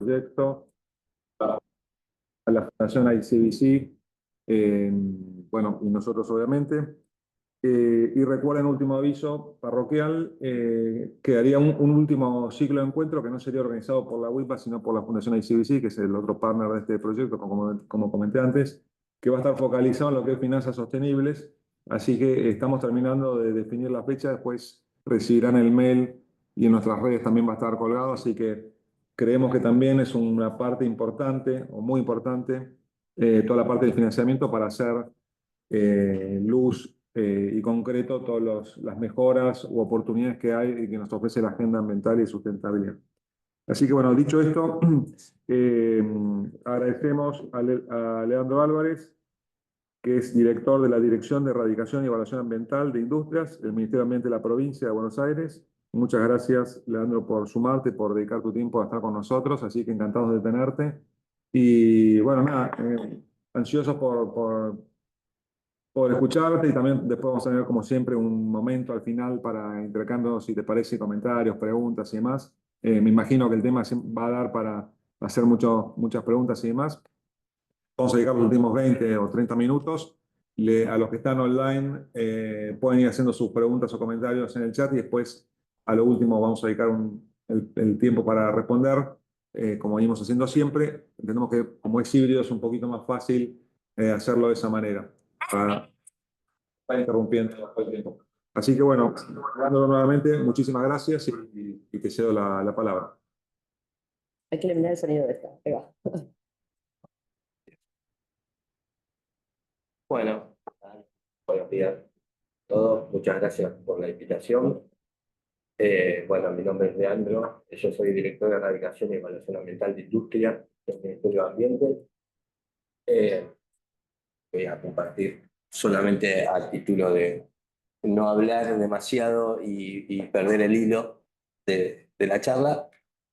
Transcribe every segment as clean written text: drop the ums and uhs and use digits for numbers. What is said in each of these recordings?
proyecto, a la Fundación ICBC, bueno, y nosotros obviamente. Y recuerden, último aviso parroquial, quedaría un último ciclo de encuentro que no sería organizado por la WIPA, sino por la Fundación ICBC, que es el otro partner de este proyecto, como comenté antes, que va a estar focalizado en lo que es finanzas sostenibles. Así que estamos terminando de definir la fecha, después recibirán el mail y en nuestras redes también va a estar colgado, así que creemos que también es una parte importante o muy importante toda la parte del financiamiento para hacer luz y concreto todas las mejoras u oportunidades que hay y que nos ofrece la agenda ambiental y sustentabilidad. Así que bueno, dicho esto, eh, agradecemos a Leandro Álvarez, que es director de la Dirección de Erradicación y Evaluación Ambiental de Industrias del Ministerio de Ambiente de la Provincia de Buenos Aires. Muchas gracias, Leandro, por sumarte, por dedicar tu tiempo a estar con nosotros, así que encantados de tenerte. Y bueno, nada, ansiosos por escucharte y también después vamos a tener como siempre un momento al final para intercambio, si te parece, comentarios, preguntas y demás. Me imagino que el tema va a dar para hacer muchas preguntas y demás. Vamos a dedicar los últimos 20 o 30 minutos. A los que están online pueden ir haciendo sus preguntas o comentarios en el chat y después a lo último vamos a dedicar el tiempo para responder, como venimos haciendo siempre. Entendemos que como es híbrido es un poquito más fácil hacerlo de esa manera, para estar interrumpiendo todo el tiempo. Así que bueno, dándolo nuevamente, muchísimas gracias y te cedo la palabra. Hay que eliminar el sonido de esta. Ahí va. Bueno, buenos días a todos. Muchas gracias por la invitación. Bueno, mi nombre es Leandro. Yo soy director de Erradicación y Evaluación Ambiental de Industria del Ministerio de Ambiente. Voy a compartir solamente a título de no hablar demasiado y perder el hilo de la charla.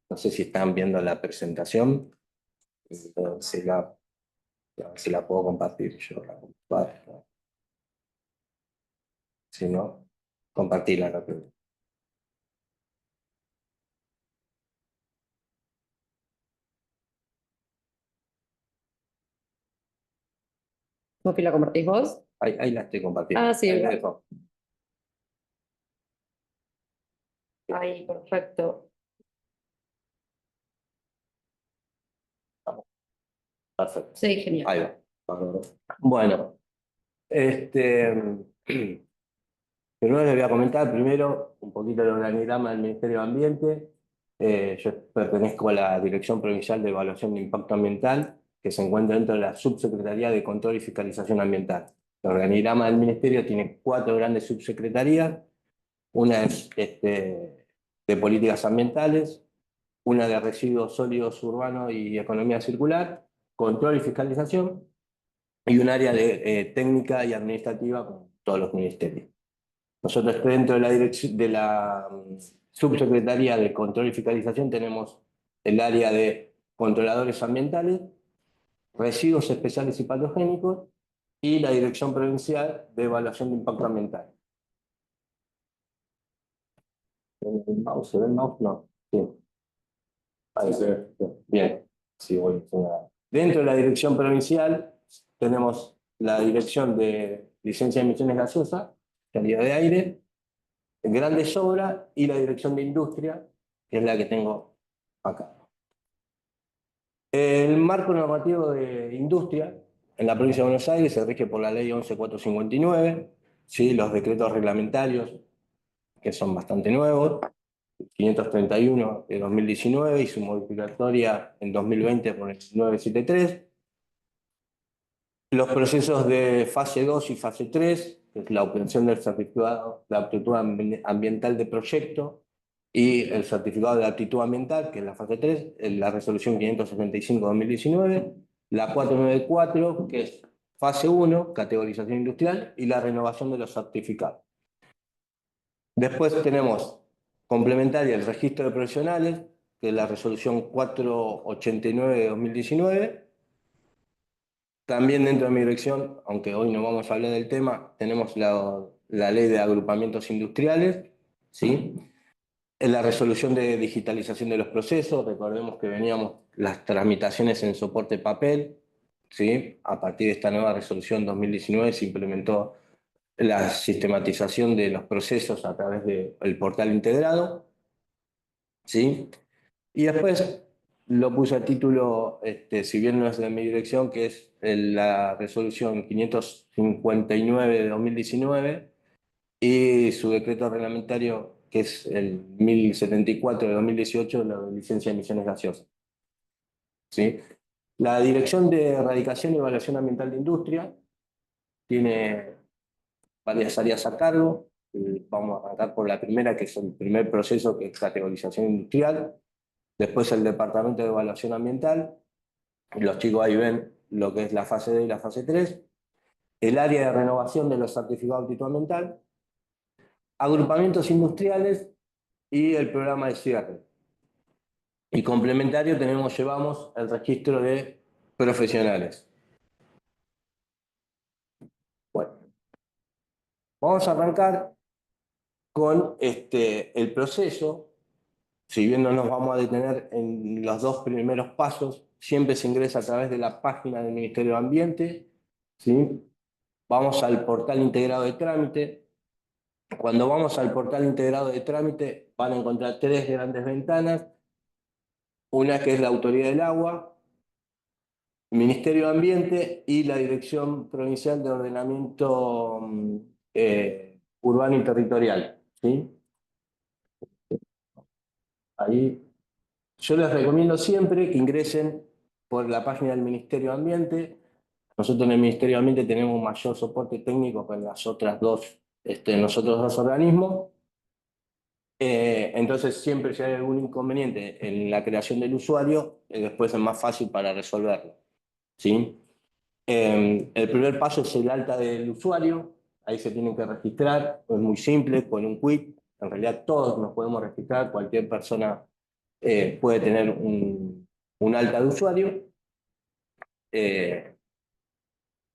No sé si están viendo la presentación. Si la puedo compartir, yo la comparto. Si no, compartirla rápido. ¿Cómo que la compartís vos? Ahí la estoy compartiendo. Ah, sí. Ahí la dejo. Ahí, perfecto. Perfecto. Sí, genial. Ahí va. Bueno, primero les voy a comentar un poquito el organigrama del Ministerio de Ambiente. Yo pertenezco a la Dirección Provincial de Evaluación de Impacto Ambiental, que se encuentra dentro de la Subsecretaría de Control y Fiscalización Ambiental. El organigrama del Ministerio tiene 4 grandes subsecretarías. Una es de Políticas Ambientales, una de Residuos Sólidos Urbanos y Economía Circular, Control y Fiscalización, y un área de técnica y administrativa con todos los ministerios. Nosotros dentro de la Subsecretaría de Control y Fiscalización tenemos el área de controladores ambientales, residuos especiales y patogénicos y la Dirección Provincial de Evaluación de Impacto Ambiental. ¿El mouse? ¿Se ve el mouse? No. Sí. Ahí se ve. Bien. Sí, voy. Dentro de la Dirección Provincial tenemos la Dirección de Licencia de Emisiones Gaseosas, calidad de aire, grandes obras y la Dirección de Industria, que es la que tengo acá. El marco normativo de industria en la provincia de Buenos Aires se rige por la ley 11.459, ¿sí? Los decretos reglamentarios, que son bastante nuevos, 531 de 2019 y su modificatoria en 2020 por el 973. Los procesos de fase 2 y fase 3, que es la obtención del certificado de aptitud ambiental de proyecto y el certificado de aptitud ambiental, que es la fase 3, la resolución 575-2019, la 494, que es fase 1, categorización industrial, y la renovación de los certificados. Después tenemos complementaria el registro de profesionales, que es la resolución 489 de 2019. También dentro de mi dirección, aunque hoy no vamos a hablar del tema, tenemos la ley de agrupamientos industriales, ¿sí? En la resolución de digitalización de los procesos, recordemos que veníamos las tramitaciones en soporte papel, ¿sí? A partir de esta nueva resolución 2019 se implementó la sistematización de los procesos a través del portal integrado, ¿sí? Y después lo puse a título, si bien no es de mi dirección, que es la resolución 559 de 2019 y su decreto reglamentario, que es el 1074 de 2018, la de licencia de emisiones gaseosas, ¿sí? La Dirección de Erradicación y Evaluación Ambiental de Industria tiene varias áreas a cargo. Vamos a arrancar por la primera, que es el primer proceso, que es categorización industrial. Después el Departamento de Evaluación Ambiental. Los chicos ahí ven lo que es la fase 2 y la fase 3. El área de renovación de los certificados de aptitud ambiental. Agrupamientos industriales y el programa de cierre. Y complementario llevamos el registro de profesionales. Bueno, vamos a arrancar con el proceso. Si bien no nos vamos a detener en los dos primeros pasos, siempre se ingresa a través de la página del Ministerio de Ambiente, ¿sí? Vamos al portal integrado de trámite. Cuando vamos al portal integrado de trámite van a encontrar tres grandes ventanas. Una que es la Autoridad del Agua, Ministerio de Ambiente y la Dirección Provincial de Ordenamiento Urbano y Territorial, ¿sí? Ahí yo les recomiendo siempre que ingresen por la página del Ministerio de Ambiente. Nosotros en el Ministerio de Ambiente tenemos mayor soporte técnico con las otras dos, los otros dos organismos. Entonces, siempre si hay algún inconveniente en la creación del usuario, después es más fácil para resolverlo, ¿sí? El primer paso es el alta del usuario. Ahí se tienen que registrar. Es muy simple, con un quit. En realidad todos nos podemos registrar. Cualquier persona puede tener un alta de usuario. Que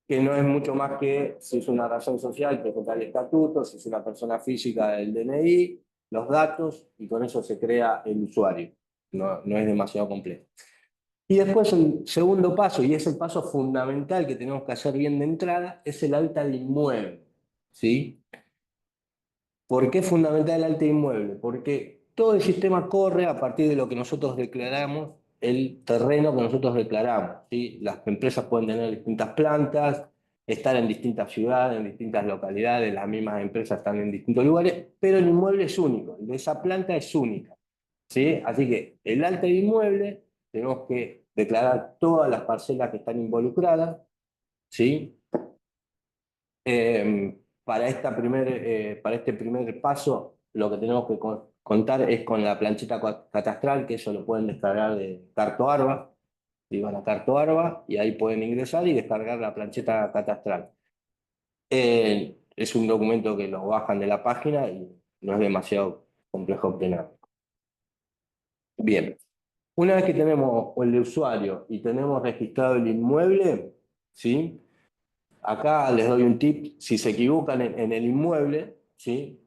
no es mucho más que si es una razón social, presentar el estatuto, si es una persona física, el DNI, los datos, y con eso se crea el usuario. No es demasiado complejo. Y después el segundo paso, y es el paso fundamental que tenemos que hacer bien de entrada, es el alta de inmueble, ¿sí? ¿Por qué es fundamental el alta de inmueble? Porque todo el sistema corre a partir de lo que nosotros declaramos, el terreno que nosotros declaramos, ¿sí? Las empresas pueden tener distintas plantas, estar en distintas ciudades, en distintas localidades, las mismas empresas están en distintos lugares, pero el inmueble es único, el de esa planta es única, ¿sí? Así que el alta de inmueble tenemos que declarar todas las parcelas que están involucradas, ¿sí? Para este primer paso, lo que tenemos que contar es con la plancheta catastral, que eso lo pueden descargar de CartoArba, y van a CartoArba y ahí pueden ingresar y descargar la plancheta catastral. Es un documento que lo bajan de la página y no es demasiado complejo obtenerlo. Bien, una vez que tenemos el usuario y tenemos registrado el inmueble, ¿sí? Acá les doy un tip: si se equivocan en el inmueble, ¿sí?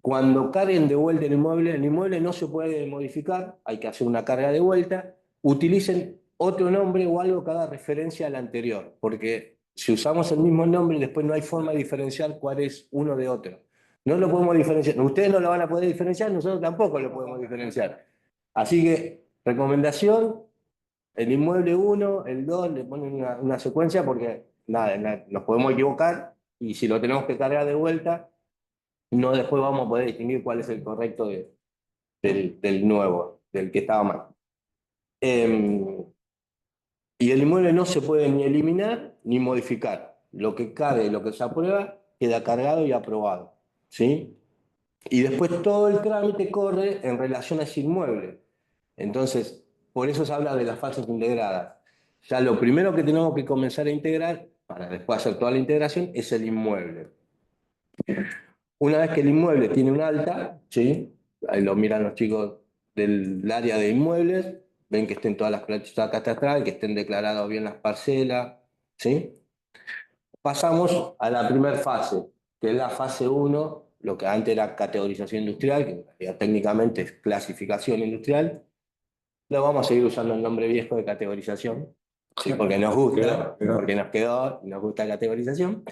Cuando carguen de vuelta el inmueble no se puede modificar, hay que hacer una carga de vuelta. Utilicen otro nombre o algo que haga referencia al anterior, porque si usamos el mismo nombre, después no hay forma de diferenciar cuál es uno de otro. No lo podemos diferenciar. Ustedes no lo van a poder diferenciar, nosotros tampoco lo podemos diferenciar. Así que, recomendación: el inmueble 1, el 2, le ponen una secuencia porque nada, nos podemos equivocar y si lo tenemos que cargar de vuelta, no después vamos a poder distinguir cuál es el correcto del nuevo, del que estaba mal. Y el inmueble no se puede ni eliminar ni modificar. Lo que cargue, lo que se aprueba, queda cargado y aprobado, ¿sí? Y después todo el trámite corre en relación a ese inmueble. Entonces, por eso se habla de las fases integradas. Ya lo primero que tenemos que comenzar a integrar, para después hacer toda la integración, es el inmueble. Una vez que el inmueble tiene un alta, ¿sí? Ahí lo miran los chicos del área de inmuebles, ven que estén todas las planchas catastrales, que estén declaradas bien las parcelas, ¿sí? Pasamos a la primera fase, que es la fase 1, lo que antes era categorización industrial, que en realidad técnicamente es clasificación industrial, lo vamos a seguir usando el nombre viejo de categorización, ¿sí? Porque nos gusta, porque nos quedó, nos gusta la categorización,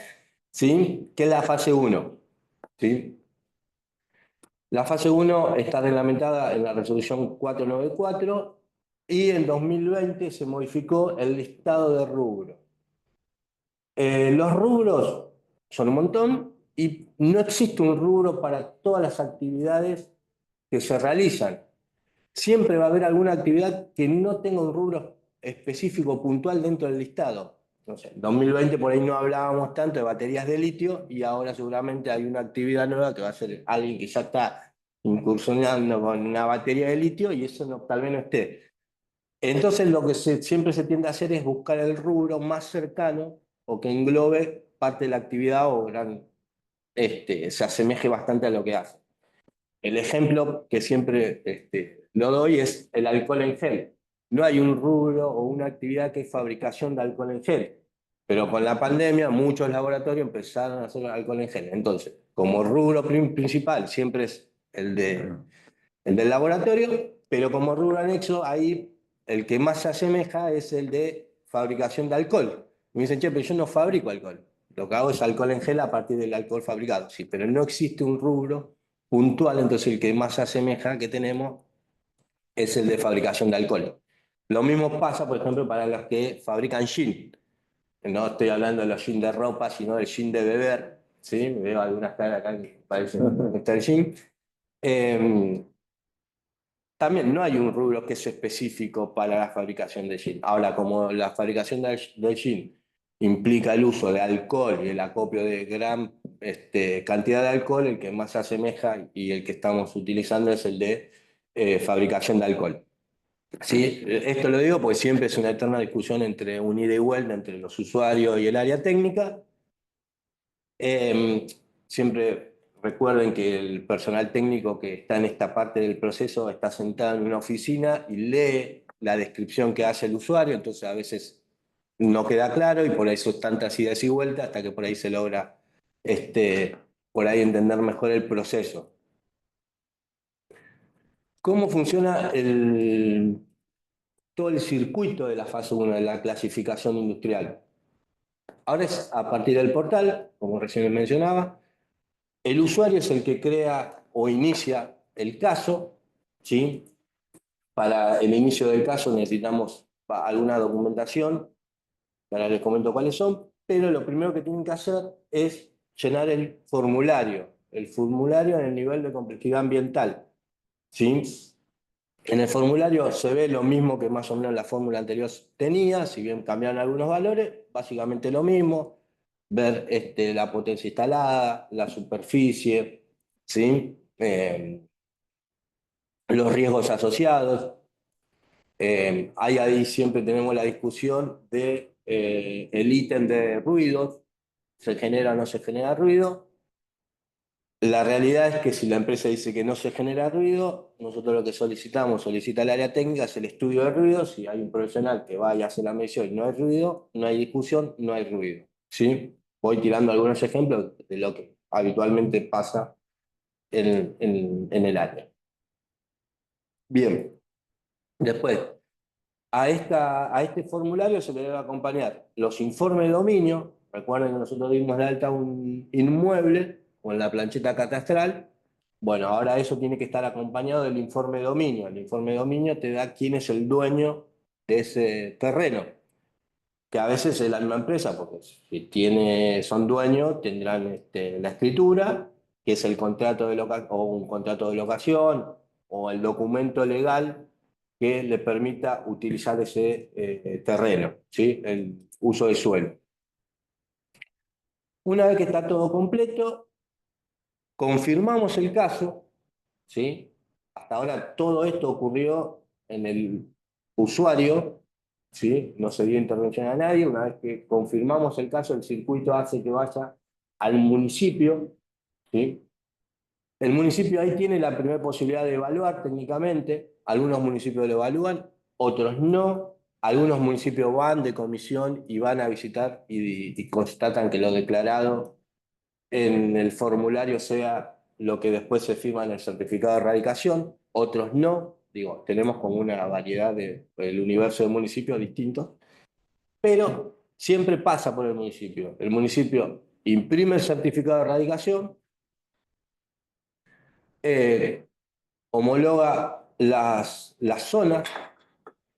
¿sí? Que es la fase 1, ¿sí? La fase 1 está reglamentada en la resolución 494 y en 2020 se modificó el listado de rubros. Los rubros son un montón y no existe un rubro para todas las actividades que se realizan. Siempre va a haber alguna actividad que no tenga un rubro específico puntual dentro del listado. No sé, en 2020 por ahí no hablábamos tanto de baterías de litio y ahora seguramente hay una actividad nueva que va a ser alguien que ya está incursionando con una batería de litio y eso no, tal vez no esté. Entonces lo que siempre se tiende a hacer es buscar el rubro más cercano o que englobe parte de la actividad o se asemeje bastante a lo que hace. El ejemplo que siempre lo doy es el alcohol en gel. No hay un rubro o una actividad que es fabricación de alcohol en gel, pero con la pandemia muchos laboratorios empezaron a hacer alcohol en gel. Entonces, como rubro principal siempre es el del laboratorio, pero como rubro anexo, ahí el que más se asemeja es el de fabricación de alcohol. Me dicen, che, pero yo no fabrico alcohol. Lo que hago es alcohol en gel a partir del alcohol fabricado. Sí, pero no existe un rubro puntual, entonces el que más se asemeja que tenemos es el de fabricación de alcohol. Lo mismo pasa, por ejemplo, para los que fabrican gin. No estoy hablando de los gin de ropa, sino del gin de beber. ¿Sí? Veo algunas caras acá que parecen que está el gin. También no hay un rubro que es específico para la fabricación de gin. Ahora, como la fabricación del gin implica el uso de alcohol y el acopio de gran cantidad de alcohol, el que más se asemeja y el que estamos utilizando es el de fabricación de alcohol. ¿Sí? Esto lo digo porque siempre es una eterna discusión entre un ida y vuelta entre los usuarios y el área técnica. Siempre recuerden que el personal técnico que está en esta parte del proceso está sentado en una oficina y lee la descripción que hace el usuario, entonces a veces no queda claro y por eso es tantas idas y vueltas hasta que por ahí se logra por ahí entender mejor el proceso. ¿Cómo funciona todo el circuito de la fase 1 de la clasificación industrial? Ahora es a partir del portal, como recién mencionaba. El usuario es el que crea o inicia el caso, ¿sí? Para el inicio del caso necesitamos alguna documentación, ahora les comento cuáles son, pero lo primero que tienen que hacer es llenar el formulario en el nivel de complejidad ambiental, ¿sí? En el formulario se ve lo mismo que más o menos la fórmula anterior tenía, si bien cambiaron algunos valores, básicamente lo mismo, ver la potencia instalada, la superficie, ¿sí? Los riesgos asociados. Ahí siempre tenemos la discusión de el ítem de ruidos, ¿se genera o no se genera ruido? La realidad es que si la empresa dice que no se genera ruido, nosotros lo que solicita el área técnica, es el estudio de ruido. Si hay un profesional que vaya a hacer la medición y no hay ruido, no hay discusión, no hay ruido, ¿sí? Voy tirando algunos ejemplos de lo que habitualmente pasa en el área. Bien, después, a este formulario se le debe acompañar los informes de dominio. Recuerden que nosotros dimos de alta un inmueble con la plancheta catastral. Bueno, ahora eso tiene que estar acompañado del informe de dominio. El informe de dominio te da quién es el dueño de ese terreno, que a veces es la misma empresa, porque si son dueños tendrán la escritura, que es el contrato o un contrato de locación, o el documento legal que le permita utilizar ese terreno, ¿sí? El uso de suelo. Una vez que está todo completo, confirmamos el caso, ¿sí? Hasta ahora todo esto ocurrió en el usuario, ¿sí? No se dio intervención a nadie. Una vez que confirmamos el caso, el circuito hace que vaya al municipio, ¿sí? El municipio ahí tiene la primera posibilidad de evaluar técnicamente. Algunos municipios lo evalúan, otros no. Algunos municipios van de comisión y van a visitar y constatan que lo declarado en el formulario sea lo que después se firma en el certificado de erradicación, otros no. Digo, tenemos como una variedad del universo de municipios distintos, pero siempre pasa por el municipio. El municipio imprime el certificado de erradicación, homologa las zonas,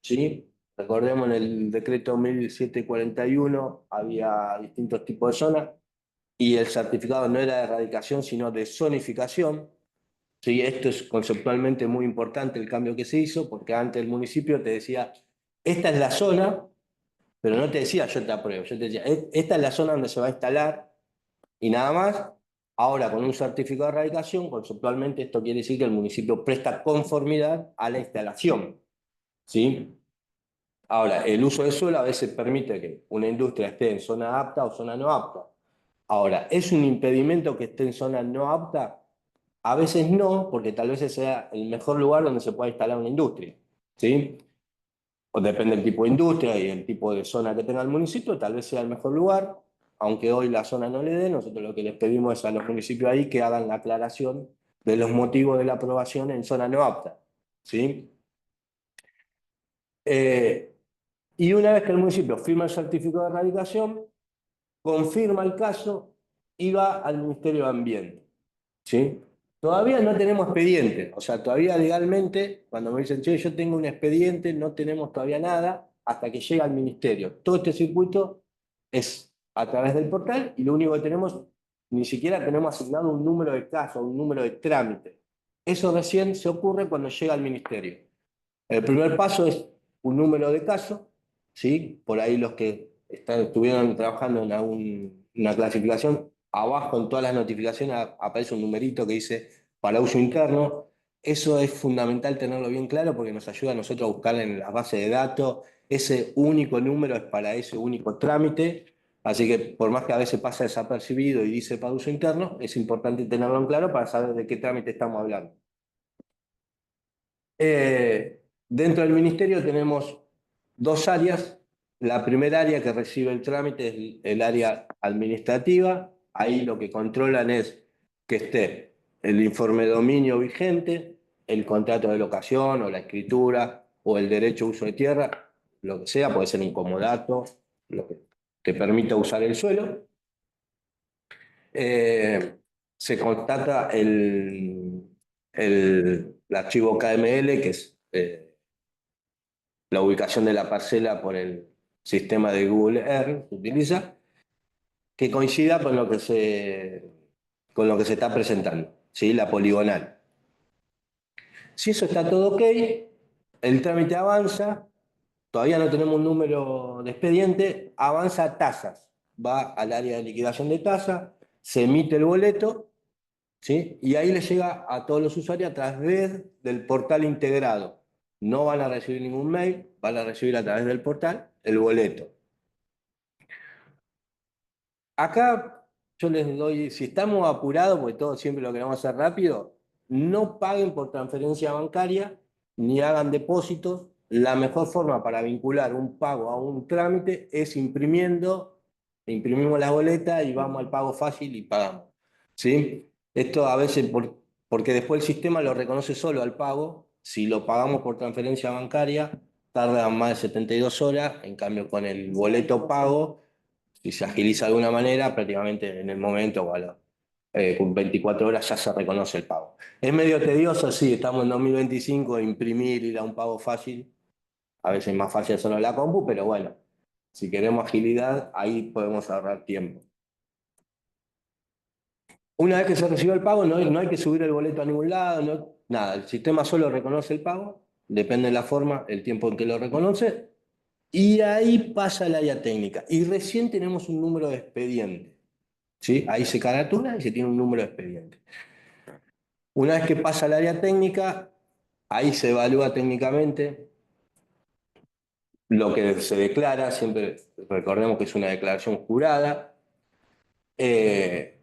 ¿sí? Recordemos en el decreto 1741 había distintos tipos de zonas y el certificado no era de erradicación, sino de zonificación. Sí, esto es conceptualmente muy importante el cambio que se hizo, porque antes el municipio te decía, esta es la zona, pero no te decía yo te apruebo, yo te decía, esta es la zona donde se va a instalar y nada más. Ahora, con un certificado de erradicación, conceptualmente esto quiere decir que el municipio presta conformidad a la instalación, ¿sí? Ahora, el uso de suelo a veces permite que una industria esté en zona apta o zona no apta. Ahora, ¿es un impedimento que esté en zona no apta? A veces no, porque tal vez ese sea el mejor lugar donde se pueda instalar una industria, ¿sí? O depende del tipo de industria y el tipo de zona que tenga el municipio, tal vez sea el mejor lugar, aunque hoy la zona no le dé, nosotros lo que les pedimos es a los municipios ahí que hagan la aclaración de los motivos de la aprobación en zona no apta, ¿sí? Y una vez que el municipio firma el certificado de erradicación, confirma el caso y va al Ministerio de Ambiente, ¿sí? Todavía no tenemos expediente, o sea, todavía legalmente, cuando me dicen, che, yo tengo un expediente, no tenemos todavía nada hasta que llega al ministerio. Todo este circuito es a través del portal y lo único que tenemos, ni siquiera tenemos asignado un número de caso, un número de trámite. Eso recién se ocurre cuando llega al ministerio. El primer paso es un número de caso, ¿sí? Por ahí los que estuvieron trabajando en una clasificación, abajo en todas las notificaciones aparece un numerito que dice para uso interno. Eso es fundamental tenerlo bien claro porque nos ayuda a nosotros a buscar en la base de datos. Ese único número es para ese único trámite. Así que por más que a veces pasa desapercibido y dice para uso interno, es importante tenerlo en claro para saber de qué trámite estamos hablando. Dentro del ministerio tenemos dos áreas. La primera área que recibe el trámite es el área administrativa. Ahí lo que controlan es que esté el informe de dominio vigente, el contrato de locación o la escritura o el derecho a uso de tierra, lo que sea, puede ser un comodato, lo que te permita usar el suelo. Se constata el archivo KML, que es la ubicación de la parcela por el sistema de Google Earth que utiliza, que coincida con lo que se está presentando, ¿sí? La poligonal. Si eso está todo ok, el trámite avanza, todavía no tenemos un número de expediente, avanza a tasas, va al área de liquidación de tasas, se emite el boleto, ¿sí? Y ahí le llega a todos los usuarios a través del portal integrado. No van a recibir ningún mail, van a recibir a través del portal el boleto. Acá yo les doy, si estamos apurados, porque todos siempre lo queremos hacer rápido, no paguen por transferencia bancaria ni hagan depósitos. La mejor forma para vincular un pago a un trámite es imprimimos la boleta y vamos al pago fácil y pagamos, ¿sí? Esto a veces porque después el sistema lo reconoce solo al pago. Si lo pagamos por transferencia bancaria, tarda más de 72 horas, en cambio con el boleto pago si se agiliza de alguna manera, prácticamente en el momento o con 24 horas ya se reconoce el pago. Es medio tedioso, sí, estamos en 2025, imprimir, ir a un pago fácil, a veces es más fácil hacerlo en la compu, pero bueno, si queremos agilidad, ahí podemos ahorrar tiempo. Una vez que se recibió el pago, no hay que subir el boleto a ningún lado, nada, el sistema solo reconoce el pago, depende de la forma, el tiempo en que lo reconoce, y ahí pasa el área técnica. Y recién tenemos un número de expediente, ¿sí? Ahí se caratula y se tiene un número de expediente. Una vez que pasa al área técnica, ahí se evalúa técnicamente lo que se declara, siempre recordemos que es una declaración jurada, de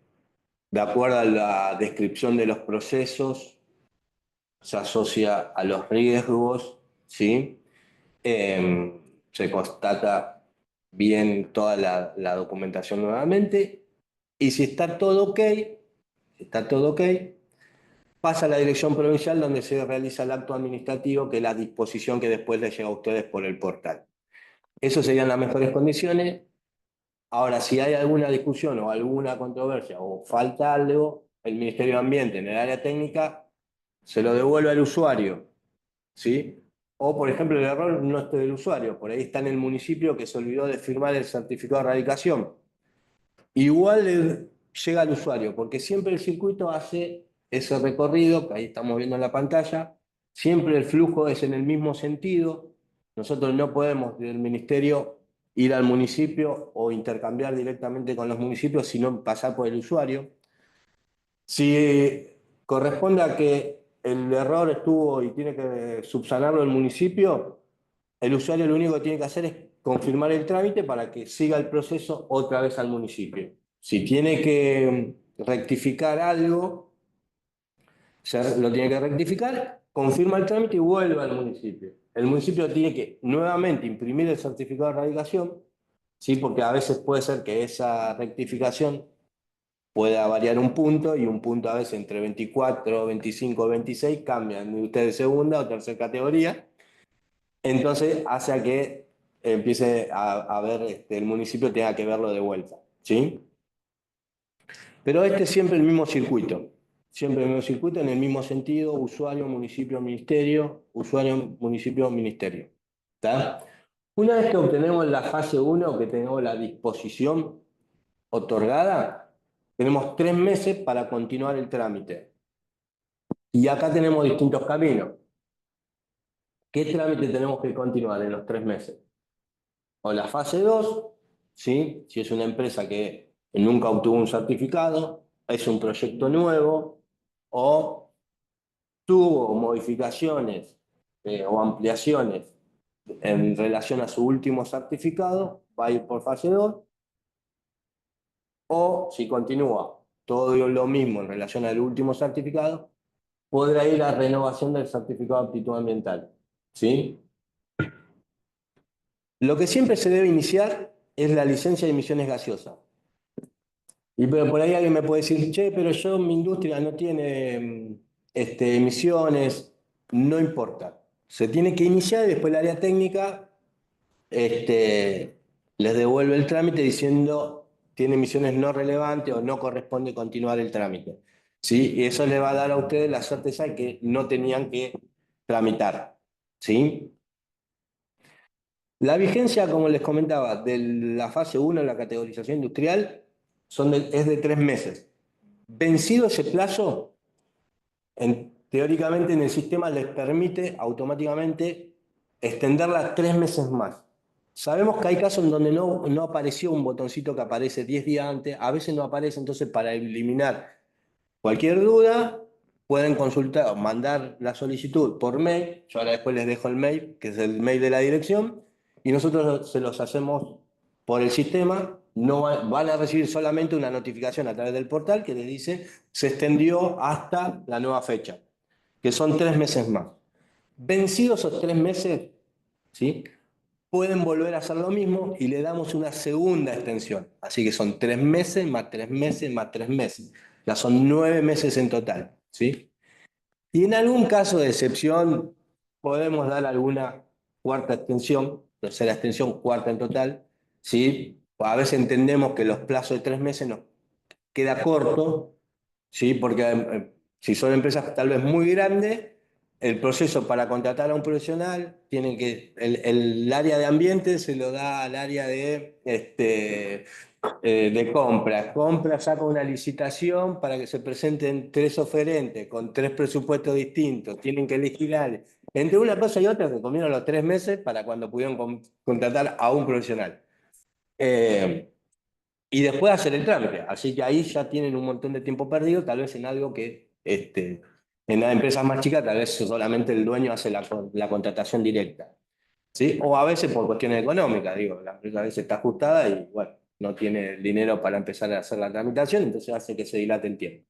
acuerdo a la descripción de los procesos, se asocia a los riesgos, ¿sí? Se constata bien toda la documentación nuevamente, y si está todo ok, pasa a la dirección provincial donde se realiza el acto administrativo, que es la disposición que después les llega a ustedes por el portal. Eso serían las mejores condiciones. Ahora, si hay alguna discusión o alguna controversia o falta algo, el Ministerio de Ambiente en el área técnica se lo devuelve al usuario, ¿sí? O, por ejemplo, el error no es del usuario, por ahí está en el municipio que se olvidó de firmar el certificado de erradicación. Igual llega al usuario, porque siempre el circuito hace ese recorrido, que ahí estamos viendo en la pantalla, siempre el flujo es en el mismo sentido. Nosotros no podemos del ministerio ir al municipio o intercambiar directamente con los municipios, sino pasar por el usuario. Si corresponde a que el error estuvo y tiene que subsanarlo el municipio, el usuario lo único que tiene que hacer es confirmar el trámite para que siga el proceso otra vez al municipio. Si tiene que rectificar algo, lo tiene que rectificar, confirma el trámite y vuelve al municipio. El municipio tiene que nuevamente imprimir el certificado de erradicación, ¿sí? Porque a veces puede ser que esa rectificación pueda variar un punto, y un punto a veces entre 24, 25, 26 cambian de usted de segunda o tercera categoría. Entonces hace a que empiece a ver, el municipio tenga que verlo de vuelta, ¿sí? Pero este es siempre el mismo circuito, siempre el mismo circuito en el mismo sentido: usuario, municipio, ministerio, usuario, municipio, ministerio. ¿Está? Una vez que obtenemos la fase 1, que tenemos la disposición otorgada, tenemos 3 meses para continuar el trámite. Y acá tenemos distintos caminos. ¿Qué trámite tenemos que continuar en los 3 meses? O la fase 2, ¿sí? Si es una empresa que nunca obtuvo un certificado, es un proyecto nuevo, o tuvo modificaciones o ampliaciones en relación a su último certificado, va a ir por fase 2. O si continúa todo lo mismo en relación al último certificado, podrá ir a renovación del certificado de aptitud ambiental, ¿sí? Lo que siempre se debe iniciar es la licencia de emisiones gaseosas. Pero por ahí alguien me puede decir, che, pero mi industria no tiene emisiones. No importa. Se tiene que iniciar y después el área técnica les devuelve el trámite diciendo tiene emisiones no relevantes o no corresponde continuar el trámite, ¿sí? Y eso le va a dar a ustedes la certeza de que no tenían que tramitar, ¿sí? La vigencia, como les comentaba, de la fase 1 de la categorización industrial es de 3 meses. Vencido ese plazo, teóricamente en el sistema les permite automáticamente extenderla 3 meses más. Sabemos que hay casos en donde no apareció un botoncito que aparece 10 días antes, a veces no aparece. Entonces, para eliminar cualquier duda, pueden consultar o mandar la solicitud por mail. Yo ahora después les dejo el mail, que es el mail de la dirección, y nosotros se los hacemos por el sistema. No van a recibir solamente una notificación a través del portal que les dice se extendió hasta la nueva fecha, que son 3 meses más. Vencidos esos 3 meses, ¿sí?, pueden volver a hacer lo mismo y le damos una segunda extensión. Así que son 3 meses, más 3 meses, más 3 meses. Ya son 9 meses en total, ¿sí? Y en algún caso de excepción podemos dar alguna cuarta extensión, tercera extensión, cuarta en total, ¿sí? A veces entendemos que los plazos de 3 meses nos queda corto, ¿sí? Porque si son empresas tal vez muy grandes, el proceso para contratar a un profesional, el área de ambiente se lo da al área de compras. Compras saca una licitación para que se presenten 3 oferentes con 3 presupuestos distintos. Tienen que elegir área. Entre una cosa y otra se comieron los 3 meses para cuando pudieron contratar a un profesional. Y después hacer el trámite. Así que ahí ya tienen un montón de tiempo perdido, tal vez en algo que en las empresas más chicas tal vez solamente el dueño hace la contratación directa, ¿sí? O a veces por cuestiones económicas, digo, la empresa a veces está ajustada y bueno, no tiene el dinero para empezar a hacer la tramitación, entonces hace que se dilate el tiempo.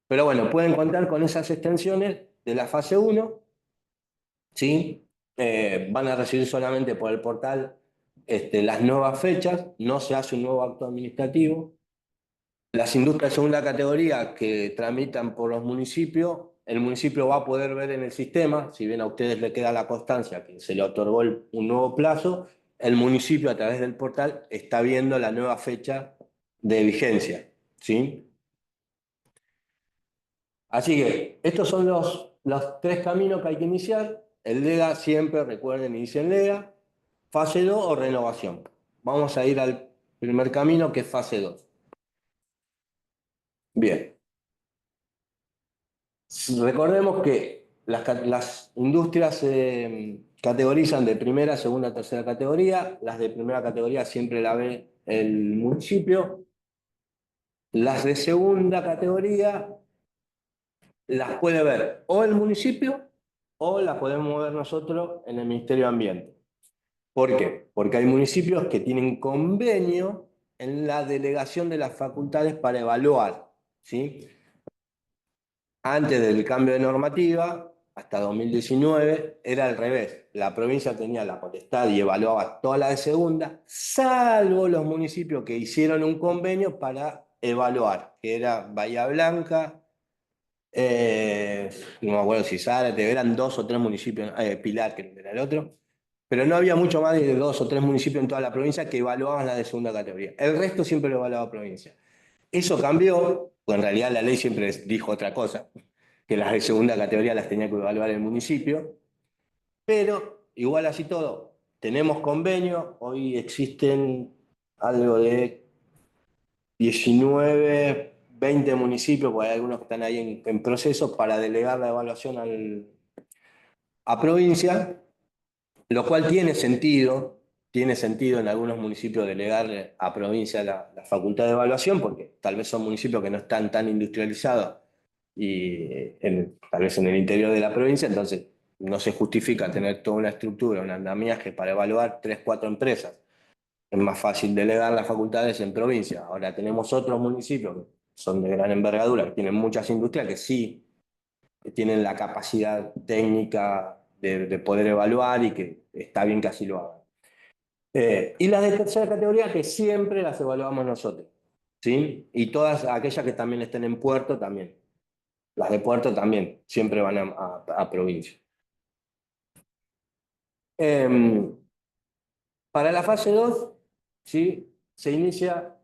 Pero bueno, pueden contar con esas extensiones de la fase 1, ¿sí? Van a recibir solamente por el portal las nuevas fechas, no se hace un nuevo acto administrativo. Las industrias de segunda categoría que tramitan por los municipios el municipio va a poder ver en el sistema, si bien a ustedes le queda la constancia que se le otorgó un nuevo plazo, el municipio a través del portal está viendo la nueva fecha de vigencia, ¿sí? Así que estos son los 3 caminos que hay que iniciar. El LEGA siempre, recuerden, inicia en LEGA, fase 2 o renovación. Vamos a ir al primer camino, que es fase 2. Bien. Recordemos que las industrias se categorizan de primera, segunda, tercera categoría. Las de primera categoría siempre la ve el municipio. Las de segunda categoría las puede ver o el municipio o las podemos ver nosotros en el Ministerio de Ambiente. ¿Por qué? Porque hay municipios que tienen convenio en la delegación de las facultades para evaluar, ¿sí? Antes del cambio de normativa, hasta 2019, era al revés. La provincia tenía la potestad y evaluaba todas las de segunda, salvo los municipios que hicieron un convenio para evaluar, que era Bahía Blanca, no me acuerdo si Zárate, eran 2 o 3 municipios, Pilar, que era el otro, pero no había mucho más de 2 o 3 municipios en toda la provincia que evaluaban la de segunda categoría. El resto siempre lo evaluaba provincia. Eso cambió, pues en realidad la ley siempre dijo otra cosa, que las de segunda categoría las tenía que evaluar el municipio, pero igual así todo, tenemos convenio, hoy existen algo de 19, 20 municipios, porque hay algunos que están ahí en proceso para delegar la evaluación a provincia, lo cual tiene sentido en algunos municipios delegarle a provincia la facultad de evaluación, porque tal vez son municipios que no están tan industrializados y tal vez en el interior de la provincia, entonces no se justifica tener toda una estructura, un andamiaje para evaluar 3, 4 empresas. Es más fácil delegar las facultades en provincia. Ahora tenemos otros municipios que son de gran envergadura, que tienen muchas industrias, que sí que tienen la capacidad técnica de poder evaluar y que está bien que así lo hagan. Y las de tercera categoría que siempre las evaluamos nosotros, ¿sí? Y todas aquellas que también estén en puerto también. Las de puerto también, siempre van a provincia. Para la fase 2, ¿sí? Se inicia,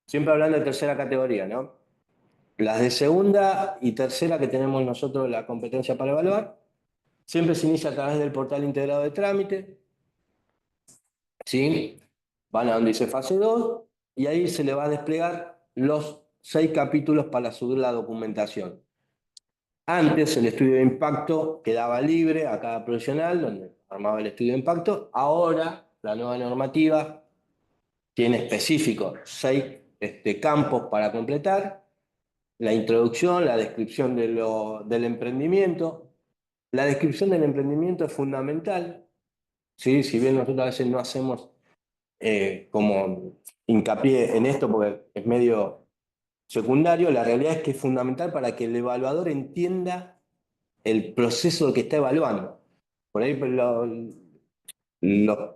siempre hablando de tercera categoría, ¿no? Las de segunda y tercera que tenemos nosotros la competencia para evaluar, siempre se inicia a través del portal integrado de trámite, ¿sí? Van a donde dice fase 2 y ahí se le va a desplegar los 6 capítulos para subir la documentación. Antes el estudio de impacto quedaba libre a cada profesional donde armaba el estudio de impacto. Ahora la nueva normativa tiene específicos 6 campos para completar. La introducción, la descripción del emprendimiento. La descripción del emprendimiento es fundamental, ¿sí? Si bien nosotros a veces no hacemos como hincapié en esto porque es medio secundario, la realidad es que es fundamental para que el evaluador entienda el proceso que está evaluando. Por ahí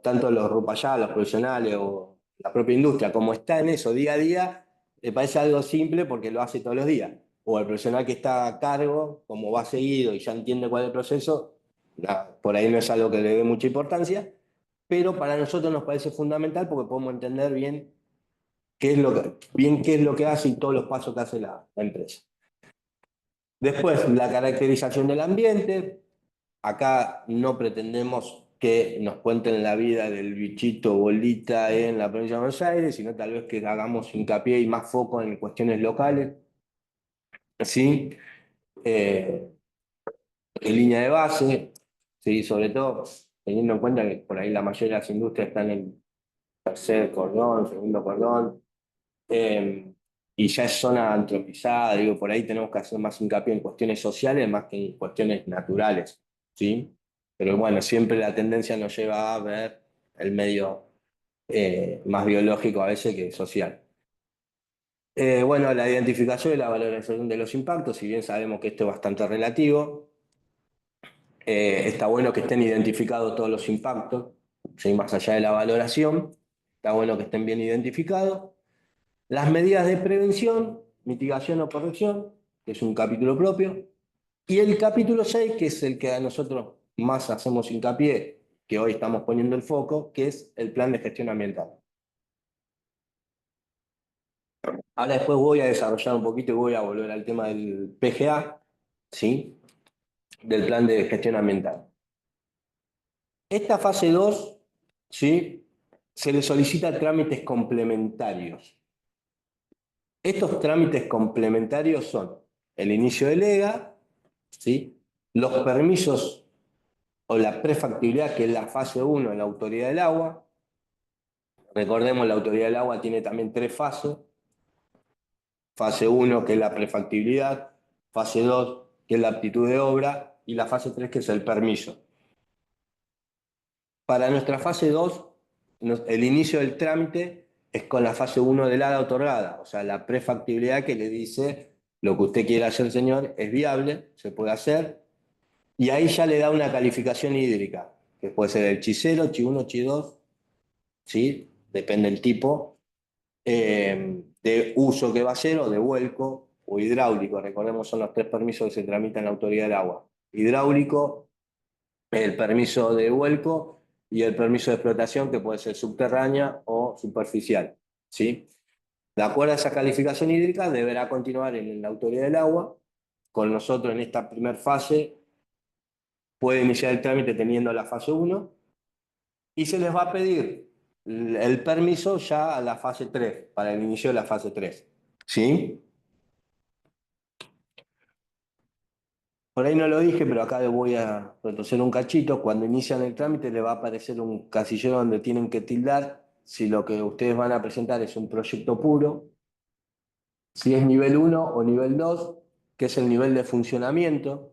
tanto los RUPAYA, los profesionales o la propia industria, como está en eso día a día, le parece algo simple porque lo hace todos los días. O el profesional que está a cargo, como va seguido y ya entiende cuál es el proceso, por ahí no es algo que le dé mucha importancia, pero para nosotros nos parece fundamental porque podemos entender bien qué es lo que hace y todos los pasos que hace la empresa. Después, la caracterización del ambiente. Acá no pretendemos que nos cuenten la vida del bichito bolita en la provincia de Buenos Aires, sino tal vez que hagamos hincapié y más foco en cuestiones locales. ¿Sí? En línea de base, ¿sí? Sobre todo teniendo en cuenta que por ahí la mayoría de las industrias están en tercer cordón, segundo cordón, y ya es zona antropizada, digo, por ahí tenemos que hacer más hincapié en cuestiones sociales más que en cuestiones naturales, ¿sí? Pero bueno, siempre la tendencia nos lleva a ver el medio más biológico a veces que social. Bueno, la identificación y la valoración de los impactos, si bien sabemos que esto es bastante relativo, está bueno que estén identificados todos los impactos, ¿sí? Más allá de la valoración, está bueno que estén bien identificados. Las medidas de prevención, mitigación o corrección, que es un capítulo propio. Y el capítulo 6, que es el que a nosotros más hacemos hincapié, que hoy estamos poniendo el foco, que es el plan de gestión ambiental. Ahora después voy a desarrollar un poquito y voy a volver al tema del PGA, ¿sí? Del plan de gestión ambiental. Esta fase 2, ¿sí? Se le solicita trámites complementarios. Estos trámites complementarios son el inicio del EGA, ¿sí? Los permisos o la prefactibilidad, que es la fase 1 en la autoridad del agua. Recordemos, la autoridad del agua tiene también 3 fases. Fase 1, que es la prefactibilidad, fase 2, que es la aptitud de obra, y la fase 3, que es el permiso. Para nuestra fase 2, el inicio del trámite es con la fase 1 del ADA otorgada, o sea, la prefactibilidad que le dice lo que usted quiere hacer, señor, es viable, se puede hacer, y ahí ya le da una calificación hídrica, que puede ser el Chi0, Chi1, Chi2, ¿sí? Depende del tipo, de uso que va a ser, o de vuelco, o hidráulico. Recordemos, son los 3 permisos que se tramitan en la autoridad del agua. Hidráulico, el permiso de vuelco y el permiso de explotación, que puede ser subterránea o superficial, ¿sí? De acuerdo a esa calificación hídrica, deberá continuar en la autoridad del agua. Con nosotros en esta primera fase puede iniciar el trámite teniendo la fase 1 y se les va a pedir el permiso ya a la fase 3, para el inicio de la fase 3, ¿sí? Por ahí no lo dije, pero acá le voy a retroceder un cachito. Cuando inician el trámite le va a aparecer un casillero donde tienen que tildar si lo que ustedes van a presentar es un proyecto puro, si es nivel 1 o nivel 2, que es el nivel de funcionamiento.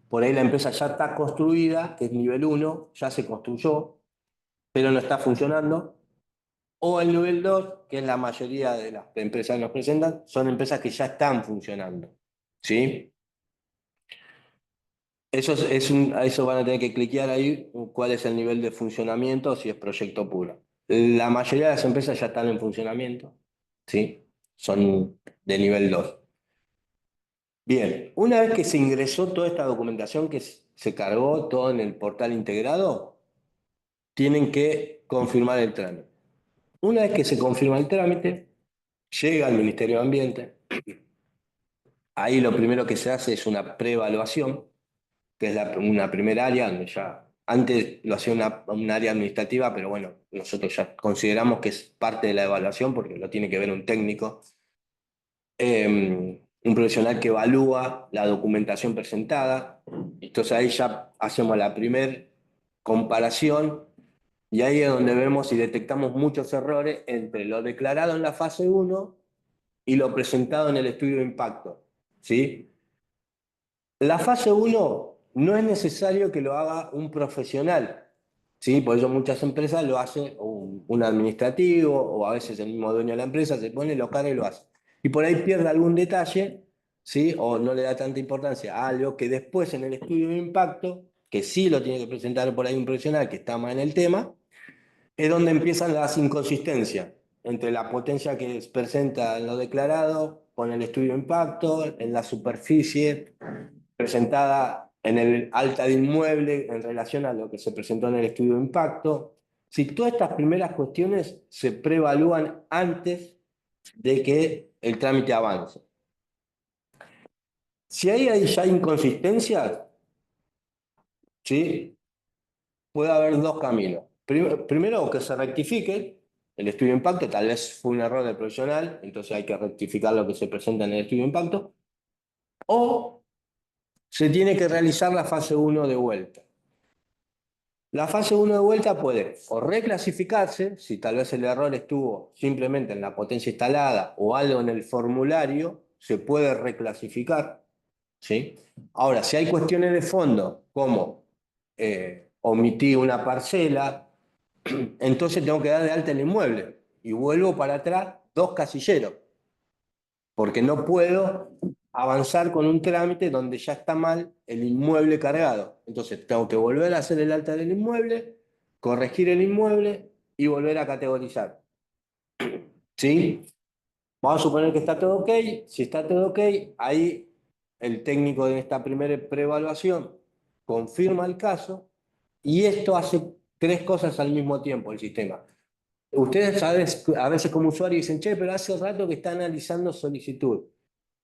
Por ahí la empresa ya está construida, que es nivel 1, ya se construyó, pero no está funcionando. O el nivel 2, que es la mayoría de las empresas que nos presentan, son empresas que ya están funcionando, ¿sí? A eso van a tener que cliquear ahí cuál es el nivel de funcionamiento, si es proyecto puro. La mayoría de las empresas ya están en funcionamiento, ¿sí? Son de nivel 2. Bien, una vez que se ingresó toda esta documentación, que se cargó todo en el portal integrado, tienen que confirmar el trámite. Una vez que se confirma el trámite, llega al Ministerio de Ambiente. Ahí lo primero que se hace es una preevaluación, que es una primera área donde ya antes lo hacía un área administrativa, pero bueno, nosotros ya consideramos que es parte de la evaluación porque lo tiene que ver un técnico, un profesional que evalúa la documentación presentada. Entonces ahí ya hacemos la primera comparación y ahí es donde vemos y detectamos muchos errores entre lo declarado en la fase 1 y lo presentado en el estudio de impacto, ¿sí? La fase 1 no es necesario que lo haga un profesional, ¿sí? Por eso muchas empresas lo hacen un administrativo o a veces el mismo dueño de la empresa se pone, lo carga y lo hace. Y por ahí pierde algún detalle, ¿sí? O no le da tanta importancia a algo que después en el estudio de impacto, que sí lo tiene que presentar por ahí un profesional que está más en el tema, es donde empiezan las inconsistencias entre la potencia que presenta en lo declarado con el estudio de impacto, en la superficie presentada en el alta de inmueble en relación a lo que se presentó en el estudio de impacto. Si todas estas primeras cuestiones se preevalúan antes de que el trámite avance. Si hay ya inconsistencias, ¿sí? Puede haber 2 caminos. Primero, que se rectifique el estudio de impacto, tal vez fue un error del profesional, entonces hay que rectificar lo que se presenta en el estudio de impacto, o se tiene que realizar la fase 1 de vuelta. La fase 1 de vuelta puede o reclasificarse, si tal vez el error estuvo simplemente en la potencia instalada o algo en el formulario, se puede reclasificar, ¿sí? Ahora, si hay cuestiones de fondo, como omití una parcela, entonces tengo que dar de alta el inmueble y vuelvo para atrás 2 casilleros, porque no puedo avanzar con un trámite donde ya está mal el inmueble cargado. Entonces tengo que volver a hacer el alta del inmueble, corregir el inmueble y volver a categorizar, ¿sí? Vamos a suponer que está todo ok. Si está todo ok, ahí el técnico de esta primera preevaluación confirma el caso y esto hace 3 cosas al mismo tiempo el sistema. Ustedes a veces como usuario dicen, che, pero hace rato que está analizando solicitud,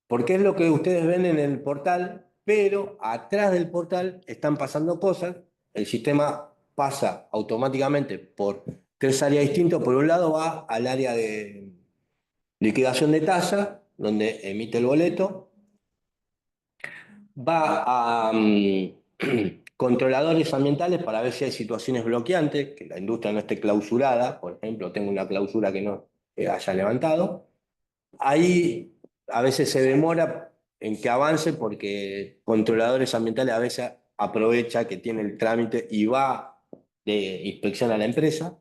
porque es lo que ustedes ven en el portal, pero atrás del portal están pasando cosas, el sistema pasa automáticamente por 3 áreas distintas. Por un lado va al área de liquidación de tasa, donde emite el boleto, va a controladores ambientales para ver si hay situaciones bloqueantes, que la industria no esté clausurada, por ejemplo, tengo una clausura que no haya levantado. Ahí a veces se demora en que avance porque controladores ambientales a veces aprovecha que tiene el trámite y va de inspección a la empresa.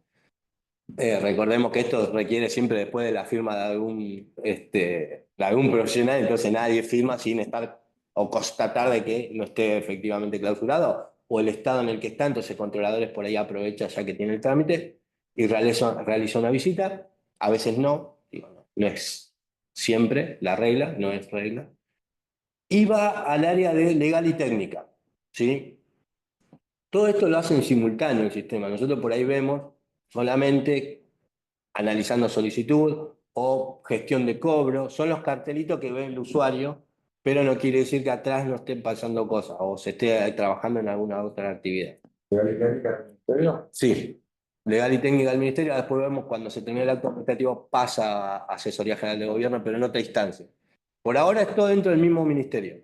Recordemos que esto requiere siempre después de la firma de algún profesional, entonces nadie firma sin estar o constatar de que no esté efectivamente clausurado, o el estado en el que está, entonces controladores por ahí aprovecha ya que tiene el trámite y realiza una visita. A veces no, digo, no es siempre la regla, no es regla. Y va al área de legal y técnica, ¿sí? Todo esto lo hace en simultáneo el sistema. Nosotros por ahí vemos solamente analizando solicitud o gestión de cobro. Son los cartelitos que ve el usuario, pero no quiere decir que atrás no estén pasando cosas o se esté trabajando en alguna otra actividad. ¿Legal y técnica del ministerio? Sí, legal y técnica del ministerio. Después vemos cuando se termina el acto administrativo pasa a Asesoría General de Gobierno, pero en otra instancia. Por ahora es todo dentro del mismo ministerio.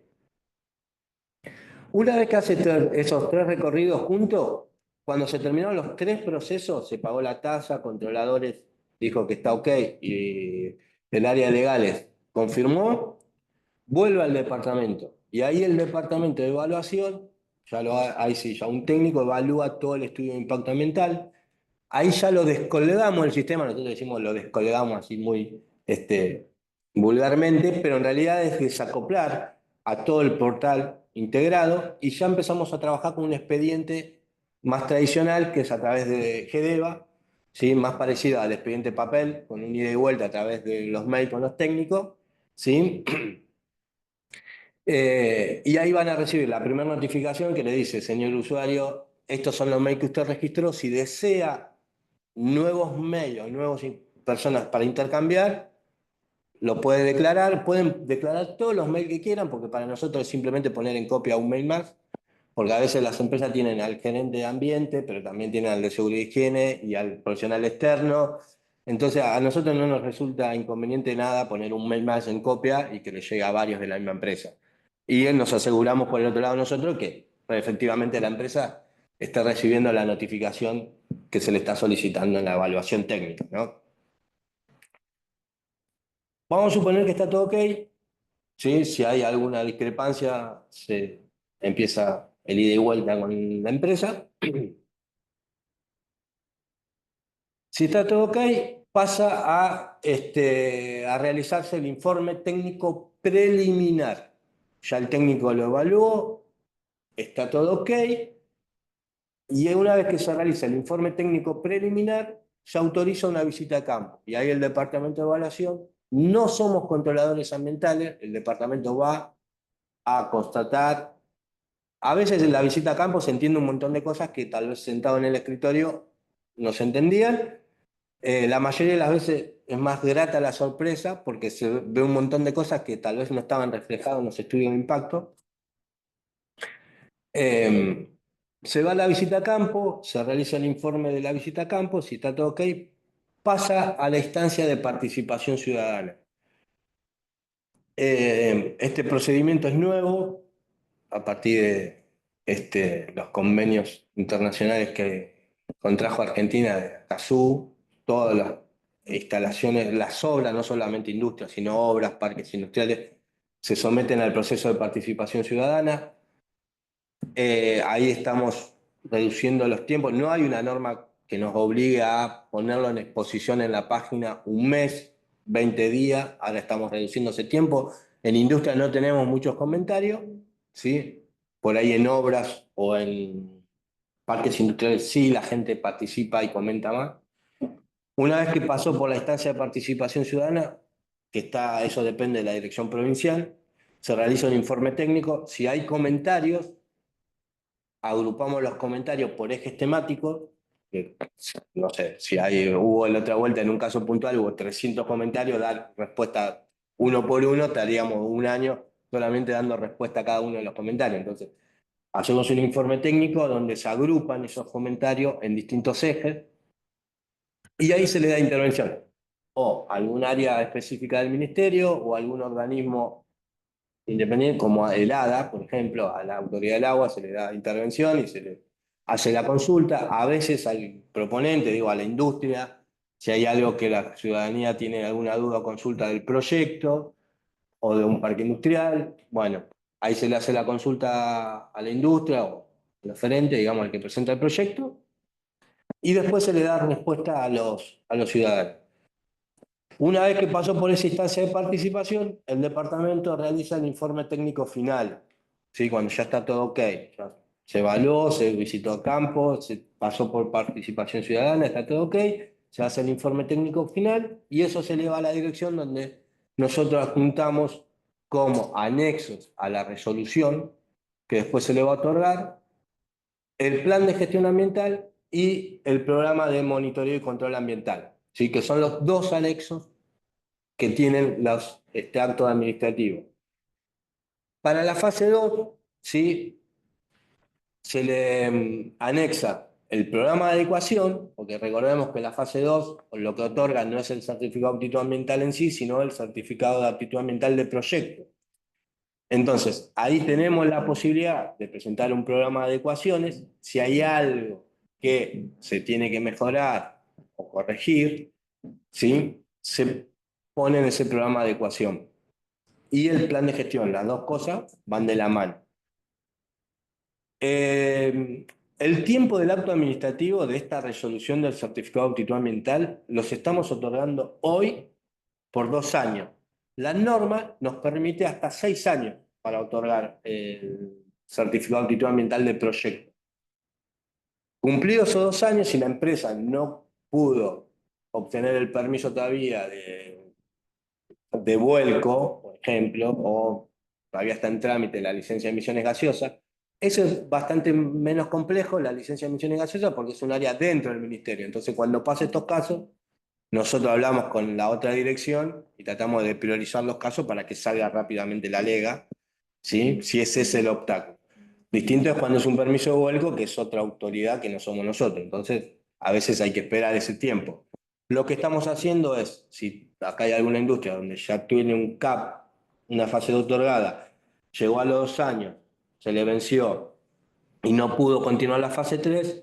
Una vez que hace esos 3 recorridos juntos, cuando se terminaron los 3 procesos, se pagó la tasa, controladores dijo que está ok y el área de legales confirmó, vuelve al departamento. Y ahí el departamento de evaluación, ahí sí, ya un técnico evalúa todo el estudio de impacto ambiental. Ahí ya lo descolgamos del sistema, nosotros decimos lo descolgamos así muy vulgarmente, pero en realidad es desacoplar a todo el portal integrado y ya empezamos a trabajar con un expediente más tradicional que es a través de GEDEVA, ¿sí? Más parecido al expediente papel, con un ida y vuelta a través de los mails con los técnicos, ¿sí? Y ahí van a recibir la primera notificación que le dice, señor usuario, estos son los mails que usted registró, si desea nuevos mails o nuevas personas para intercambiar, lo puede declarar, pueden declarar todos los mails que quieran, porque para nosotros es simplemente poner en copia un mail más, porque a veces las empresas tienen al gerente de ambiente, pero también tienen al de seguridad y higiene y al profesional externo. Entonces a nosotros no nos resulta inconveniente nada poner un mail más en copia y que le llegue a varios de la misma empresa. Y nos aseguramos por el otro lado nosotros que efectivamente la empresa está recibiendo la notificación que se le está solicitando en la evaluación técnica, ¿no? Vamos a suponer que está todo ok, ¿sí? Si hay alguna discrepancia, se empieza el ida y vuelta con la empresa. Si está todo ok, pasa a realizarse el informe técnico preliminar. Ya el técnico lo evaluó, está todo ok, y una vez que se realiza el informe técnico preliminar, se autoriza una visita a campo. Y ahí el departamento de evaluación, no somos controladores ambientales, el departamento va a constatar. A veces en la visita a campo se entiende un montón de cosas que tal vez sentado en el escritorio no se entendían. La mayoría de las veces es más grata la sorpresa porque se ve un montón de cosas que tal vez no estaban reflejadas en los estudios de impacto. Se va a la visita a campo, se realiza el informe de la visita a campo, si está todo ok, pasa a la instancia de participación ciudadana. Este procedimiento es nuevo a partir de los convenios internacionales que contrajo Argentina de ASU, todas las instalaciones, las obras, no solamente industrias, sino obras, parques industriales, se someten al proceso de participación ciudadana. Ahí estamos reduciendo los tiempos. No hay una norma que nos obligue a ponerlo en exposición en la página un mes, 20 días. Ahora estamos reduciendo ese tiempo. En industria no tenemos muchos comentarios, ¿sí? Por ahí en obras o en parques industriales sí la gente participa y comenta más. Una vez que pasó por la instancia de participación ciudadana, eso depende de la dirección provincial, se realiza un informe técnico. Si hay comentarios, agrupamos los comentarios por ejes temáticos. No sé, si hubo la otra vuelta en un caso puntual, hubo 300 comentarios, dar respuesta uno por uno, estaríamos un año solamente dando respuesta a cada uno de los comentarios. Entonces, hacemos un informe técnico donde se agrupan esos comentarios en distintos ejes y ahí se le da intervención. O algún área específica del ministerio o algún organismo independiente, como el ADA, por ejemplo, a la Autoridad del Agua se le da intervención y se le hace la consulta. A veces al proponente, digo, a la industria, si hay algo que la ciudadanía tiene alguna duda o consulta del proyecto o de un parque industrial, bueno, ahí se le hace la consulta a la industria o al referente, digamos, al que presenta el proyecto, y después se le da respuesta a los ciudadanos. Una vez que pasó por esa instancia de participación, el departamento realiza el informe técnico final, ¿sí? Cuando ya está todo ok. Ya se evaluó, se visitó campo, se pasó por participación ciudadana, está todo ok, se hace el informe técnico final y eso se eleva a la dirección donde nosotros adjuntamos como anexos a la resolución, que después se le va a otorgar, el plan de gestión ambiental y el programa de monitoreo y control ambiental, ¿sí? Que son los dos anexos que tienen este acto administrativo. Para la fase 2, ¿sí? Se le anexa el programa de adecuación, porque recordemos que la fase 2 lo que otorga no es el certificado de aptitud ambiental en sí, sino el certificado de aptitud ambiental de proyecto. Entonces, ahí tenemos la posibilidad de presentar un programa de adecuaciones. Si hay algo que se tiene que mejorar o corregir, ¿sí? Se pone en ese programa de adecuación. Y el plan de gestión, las dos cosas van de la mano. El tiempo del acto administrativo de esta resolución del certificado de aptitud ambiental los estamos otorgando hoy por 2 años. La norma nos permite hasta 6 años para otorgar el certificado de aptitud ambiental de proyecto. Cumplidos esos 2 años, si la empresa no pudo obtener el permiso todavía de vuelco, por ejemplo, o todavía está en trámite la licencia de emisiones gaseosas. Eso es bastante menos complejo, la licencia de emisiones gaseosas, porque es un área dentro del ministerio. Entonces, cuando pasa estos casos, nosotros hablamos con la otra dirección y tratamos de priorizar los casos para que salga rápidamente la lega, ¿sí? Si ese es el obstáculo. Distinto es cuando es un permiso de vuelco, que es otra autoridad que no somos nosotros. Entonces, a veces hay que esperar ese tiempo. Lo que estamos haciendo es, si acá hay alguna industria donde ya tiene un CAP, una fase de otorgada, llegó a los 2 años, se le venció y no pudo continuar la fase 3,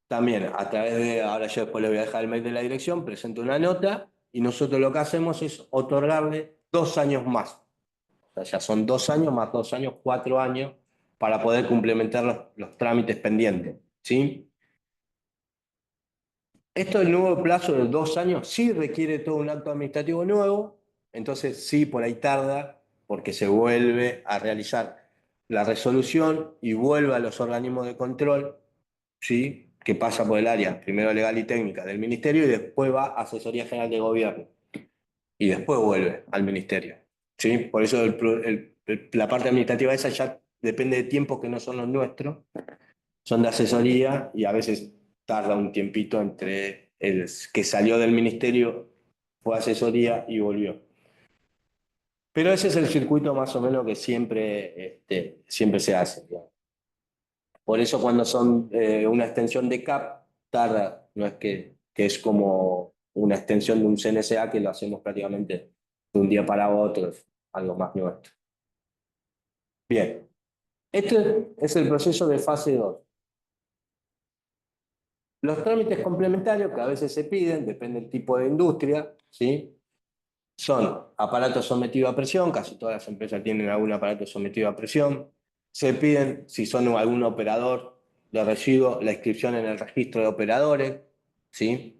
también a través de, ahora yo después le voy a dejar el mail de la dirección, presento una nota y nosotros lo que hacemos es otorgarle 2 años más. O sea, ya son 2 años más 2 años, 4 años para poder complementar los trámites pendientes, ¿sí? Esto del nuevo plazo de 2 años sí requiere todo un acto administrativo nuevo, entonces sí, por ahí tarda, porque se vuelve a realizar la resolución y vuelve a los organismos de control, ¿sí? Que pasa por el área, primero legal y técnica del ministerio y después va a Asesoría General de Gobierno y después vuelve al ministerio, ¿sí? Por eso la parte administrativa esa ya depende de tiempos que no son los nuestros, son de asesoría y a veces tarda un tiempito entre el que salió del ministerio, fue a asesoría y volvió. Pero ese es el circuito más o menos que siempre se hace, digamos. Por eso cuando son una extensión de CAP, tarda, no es que es como una extensión de un CNSA que lo hacemos prácticamente de un día para otro, es algo más nuestro. Bien, este es el proceso de fase 2. Los trámites complementarios que a veces se piden, depende del tipo de industria, ¿sí? Son aparatos sometidos a presión, casi todas las empresas tienen algún aparato sometido a presión. Se piden, si son algún operador de residuos, la inscripción en el registro de operadores, ¿sí?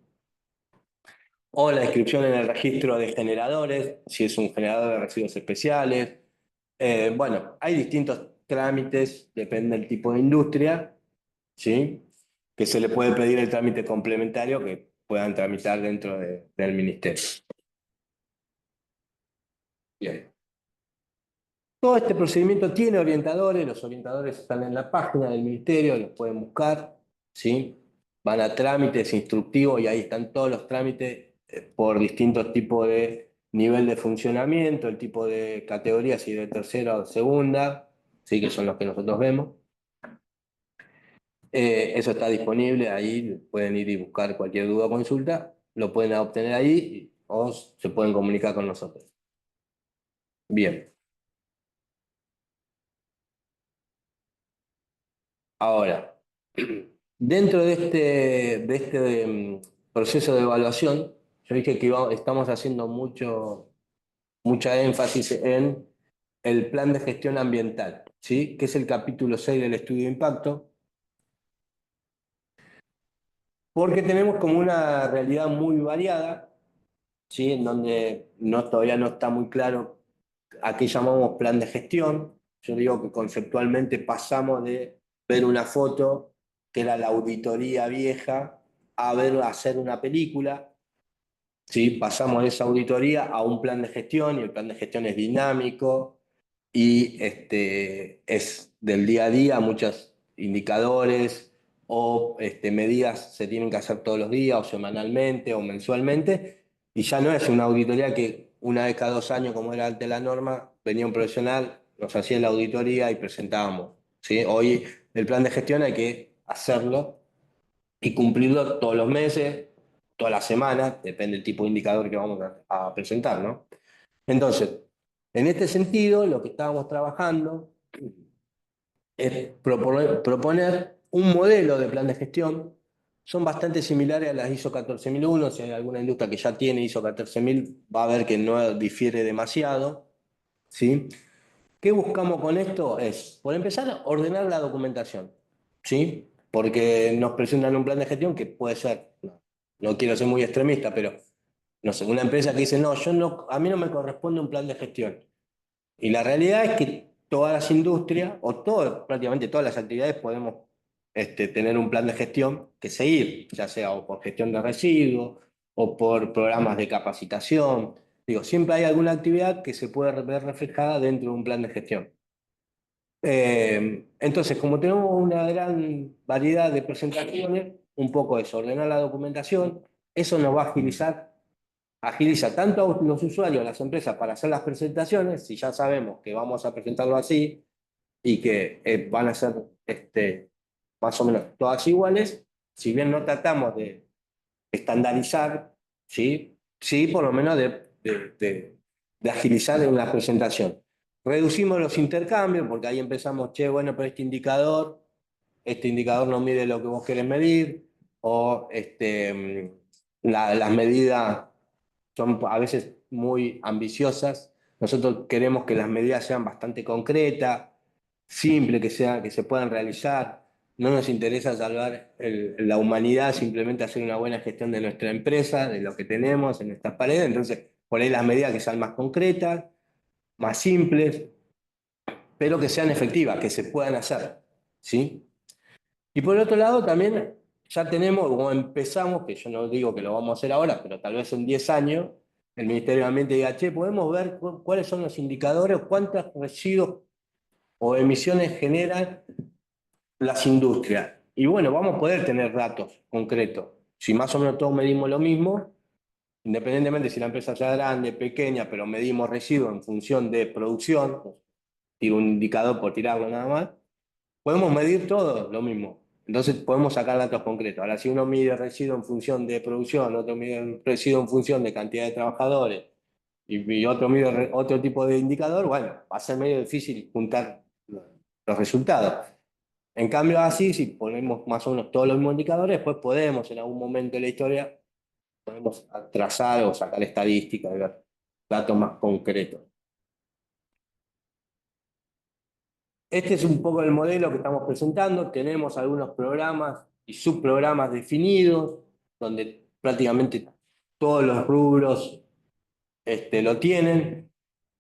O la inscripción en el registro de generadores, si es un generador de residuos especiales. Bueno, hay distintos trámites, depende del tipo de industria, ¿sí? Que se le puede pedir el trámite complementario que puedan tramitar dentro del ministerio. Bien. Todo este procedimiento tiene orientadores, los orientadores están en la página del ministerio, los pueden buscar, ¿sí? Van a trámites instructivos y ahí están todos los trámites por distintos tipos de nivel de funcionamiento, el tipo de categoría, si de tercera o segunda, ¿sí? Que son los que nosotros vemos. Eso está disponible, ahí pueden ir y buscar cualquier duda o consulta, lo pueden obtener ahí o se pueden comunicar con nosotros. Bien. Ahora, dentro de este proceso de evaluación, yo dije que estamos haciendo mucha énfasis en el plan de gestión ambiental, ¿sí? Que es el capítulo 6 del estudio de impacto, porque tenemos como una realidad muy variada, ¿sí? En donde todavía no está muy claro a qué llamamos plan de gestión. Yo digo que conceptualmente pasamos de ver una foto, que era la auditoría vieja, a hacer una película. ¿Sí? Pasamos de esa auditoría a un plan de gestión, y el plan de gestión es dinámico y es del día a día, muchos indicadores o medidas se tienen que hacer todos los días o semanalmente o mensualmente, y ya no es una auditoría que una vez cada 2 años, como era antes la norma, venía un profesional, nos hacía la auditoría y presentábamos, ¿sí? Hoy el plan de gestión hay que hacerlo y cumplirlo todos los meses, todas las semanas, depende del tipo de indicador que vamos a presentar, ¿no? Entonces, en este sentido, lo que estábamos trabajando es proponer un modelo de plan de gestión. Son bastante similares a las ISO 14001. Si hay alguna industria que ya tiene ISO 14000, va a ver que no difiere demasiado, ¿sí? ¿Qué buscamos con esto? Es, por empezar, ordenar la documentación, ¿sí? Porque nos presentan un plan de gestión que puede ser, no quiero ser muy extremista, pero no sé, una empresa que dice, no, a mí no me corresponde un plan de gestión. Y la realidad es que todas las industrias, prácticamente todas las actividades podemos tener un plan de gestión que seguir, ya sea o por gestión de residuos o por programas de capacitación. Digo, siempre hay alguna actividad que se puede ver reflejada dentro de un plan de gestión. Entonces, como tenemos una gran variedad de presentaciones, un poco es ordenar la documentación, eso nos va a agiliza tanto a los usuarios, a las empresas para hacer las presentaciones, si ya sabemos que vamos a presentarlo así y que van a ser más o menos todas iguales, si bien no tratamos de estandarizar, ¿sí? Sí, por lo menos de agilizar en la presentación. Reducimos los intercambios, porque ahí empezamos, che, bueno, pero este indicador no mide lo que vos querés medir, o las medidas son a veces muy ambiciosas. Nosotros queremos que las medidas sean bastante concretas, simples, que se puedan realizar. No nos interesa salvar la humanidad, simplemente hacer una buena gestión de nuestra empresa, de lo que tenemos en estas paredes. Entonces, por ahí las medidas que sean más concretas, más simples, pero que sean efectivas, que se puedan hacer, ¿sí? Y por otro lado, también ya tenemos, como empezamos, que yo no digo que lo vamos a hacer ahora, pero tal vez en 10 años, el Ministerio de Ambiente diga, che, podemos ver cuáles son los indicadores, cuántos residuos o emisiones generan las industrias. Y bueno, vamos a poder tener datos concretos. Si más o menos todos medimos lo mismo, independientemente si la empresa sea grande, pequeña, pero medimos residuos en función de producción, tiro un indicador por tirarlo nada más, podemos medir todo lo mismo. Entonces podemos sacar datos concretos. Ahora, si uno mide residuos en función de producción, otro mide residuos en función de cantidad de trabajadores y otro mide otro tipo de indicador, bueno, va a ser medio difícil juntar los resultados. En cambio, así, si ponemos más o menos todos los mismos indicadores, después podemos, en algún momento de la historia, podemos trazar o sacar estadísticas, ver datos más concretos. Este es un poco el modelo que estamos presentando. Tenemos algunos programas y subprogramas definidos, donde prácticamente todos los rubros lo tienen.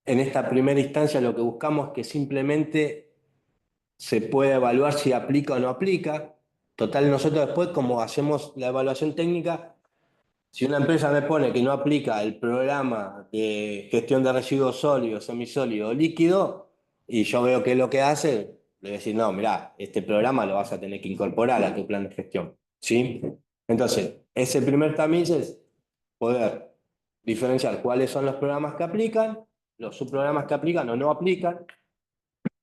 En esta primera instancia lo que buscamos es que simplemente se pueda evaluar si aplica o no aplica. Total, nosotros después, como hacemos la evaluación técnica, si una empresa me pone que no aplica el programa de gestión de residuos sólidos, semisólidos o líquidos, y yo veo qué es lo que hace, le voy a decir, no, mirá, este programa lo vas a tener que incorporar a tu plan de gestión, ¿sí? Entonces, ese primer tamiz es poder diferenciar cuáles son los programas que aplican, los subprogramas que aplican o no aplican.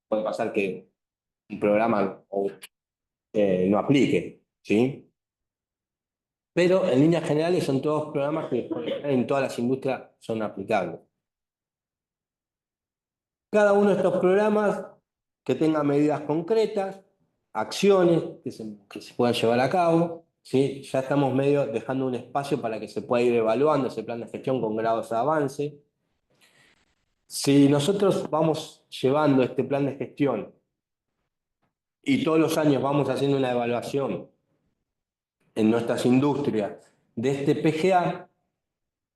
Puede pasar que un programa no aplique, ¿sí? Pero en líneas generales son todos programas que en todas las industrias son aplicables. Cada uno de estos programas que tenga medidas concretas, acciones que se puedan llevar a cabo, ¿sí? Ya estamos medio dejando un espacio para que se pueda ir evaluando ese plan de gestión con grados de avance. Si nosotros vamos llevando este plan de gestión y todos los años vamos haciendo una evaluación en nuestras industrias de este PGA,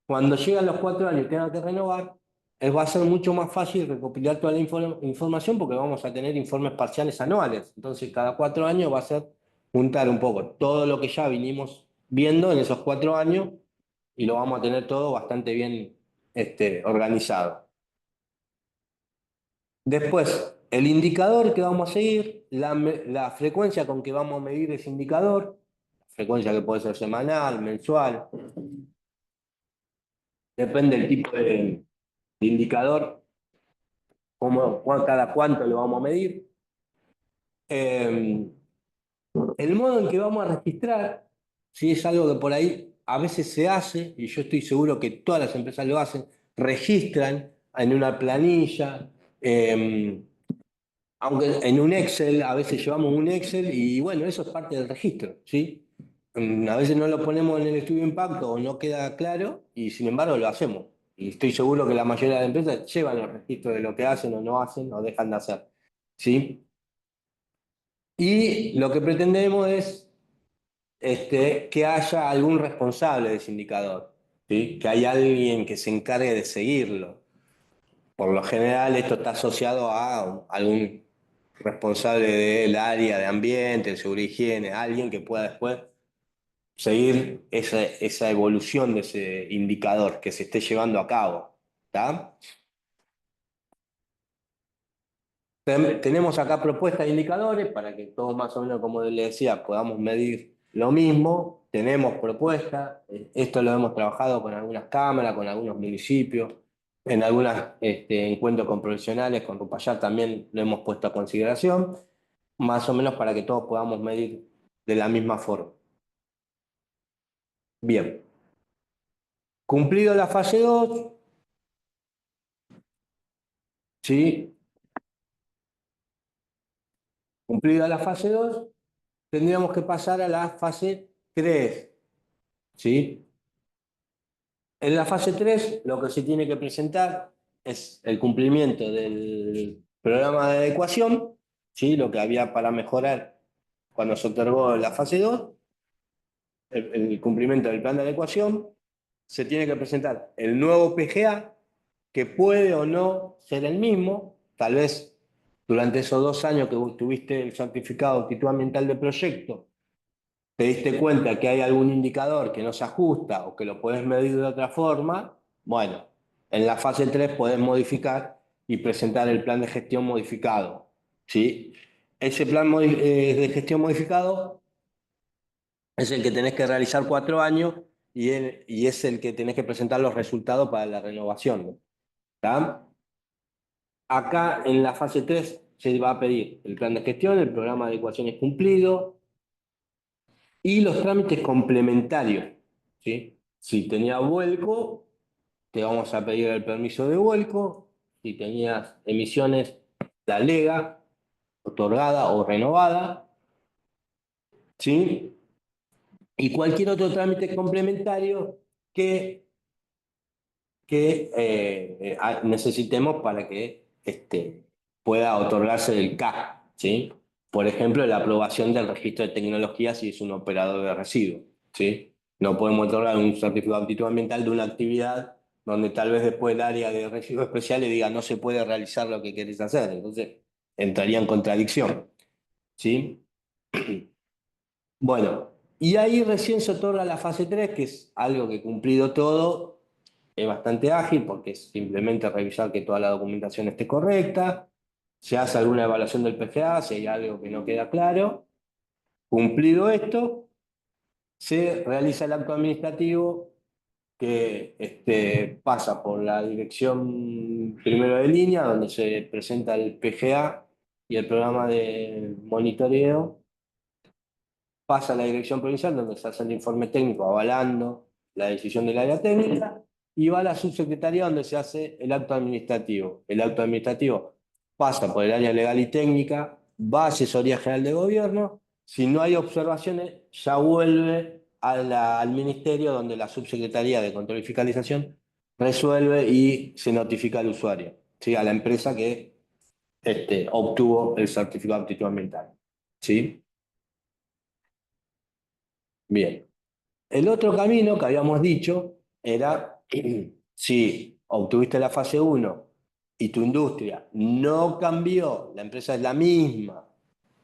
cuando llegan los 4 años y tengan que renovar, va a ser mucho más fácil recopilar toda la información porque vamos a tener informes parciales anuales. Entonces, cada 4 años va a ser juntar un poco todo lo que ya vinimos viendo en esos 4 años y lo vamos a tener todo bastante bien organizado. Después, el indicador que vamos a seguir, la frecuencia con que vamos a medir ese indicador, frecuencia que puede ser semanal, mensual, depende del tipo de indicador, cada cuánto lo vamos a medir. El modo en que vamos a registrar, si es algo que por ahí a veces se hace, y yo estoy seguro que todas las empresas lo hacen, registran en una planilla, aunque en un Excel, a veces llevamos un Excel y bueno, eso es parte del registro, ¿sí? A veces no lo ponemos en el estudio de impacto o no queda claro y sin embargo lo hacemos. Y estoy seguro que la mayoría de las empresas llevan el registro de lo que hacen o no hacen o dejan de hacer, ¿sí? Y lo que pretendemos es que haya algún responsable de ese indicador, ¿sí? Que haya alguien que se encargue de seguirlo. Por lo general esto está asociado a algún responsable del área de ambiente, de seguridad y higiene, alguien que pueda después seguir esa evolución de ese indicador que se esté llevando a cabo. ¿Tá? Tenemos acá propuestas de indicadores para que todos más o menos, como les decía, podamos medir lo mismo. Tenemos propuestas, esto lo hemos trabajado con algunas cámaras, con algunos municipios, en algunos encuentros con profesionales, con Rupayar también lo hemos puesto a consideración, más o menos para que todos podamos medir de la misma forma. Bien, cumplido la fase 2, ¿sí? Cumplida la fase 2, tendríamos que pasar a la fase 3, ¿sí? En la fase 3, lo que se tiene que presentar es el cumplimiento del programa de adecuación, ¿sí? Lo que había para mejorar cuando se otorgó la fase 2, el cumplimiento del plan de adecuación. Se tiene que presentar el nuevo PGA, que puede o no ser el mismo, tal vez durante esos 2 años que tuviste el certificado de actitud ambiental de proyecto, te diste cuenta que hay algún indicador que no se ajusta o que lo puedes medir de otra forma, bueno, en la fase 3 podés modificar y presentar el plan de gestión modificado, ¿sí? Ese plan de gestión modificado es el que tenés que realizar 4 años y es el que tenés que presentar los resultados para la renovación, ¿tá? Acá en la fase 3 se va a pedir el plan de gestión, el programa de adecuaciones cumplido, y los trámites complementarios, ¿sí? Si tenías vuelco, te vamos a pedir el permiso de vuelco. Si tenías emisiones, la lega, otorgada o renovada, ¿sí? Y cualquier otro trámite complementario que necesitemos para que pueda otorgarse el CAC, ¿sí? Por ejemplo, la aprobación del registro de tecnología si es un operador de residuos, ¿sí? No podemos otorgar un certificado de aptitud ambiental de una actividad donde tal vez después el área de residuos especiales diga no se puede realizar lo que querés hacer, entonces entraría en contradicción, ¿sí? Bueno, y ahí recién se otorga la fase 3, que es algo que cumplido todo, es bastante ágil porque es simplemente revisar que toda la documentación esté correcta, se hace alguna evaluación del PGA, si hay algo que no queda claro. Cumplido esto, se realiza el acto administrativo que pasa por la dirección primero de línea, donde se presenta el PGA y el programa de monitoreo, pasa a la dirección provincial, donde se hace el informe técnico avalando la decisión del área técnica, y va a la subsecretaría, donde se hace el acto administrativo. El acto administrativo pasa por el área legal y técnica, va a Asesoría General de Gobierno. Si no hay observaciones, ya vuelve al Ministerio, donde la Subsecretaría de Control y Fiscalización resuelve y se notifica al usuario, ¿sí? A la empresa que obtuvo el certificado de aptitud ambiental. ¿Sí? Bien. El otro camino que habíamos dicho era, si obtuviste la fase 1 y tu industria no cambió, la empresa es la misma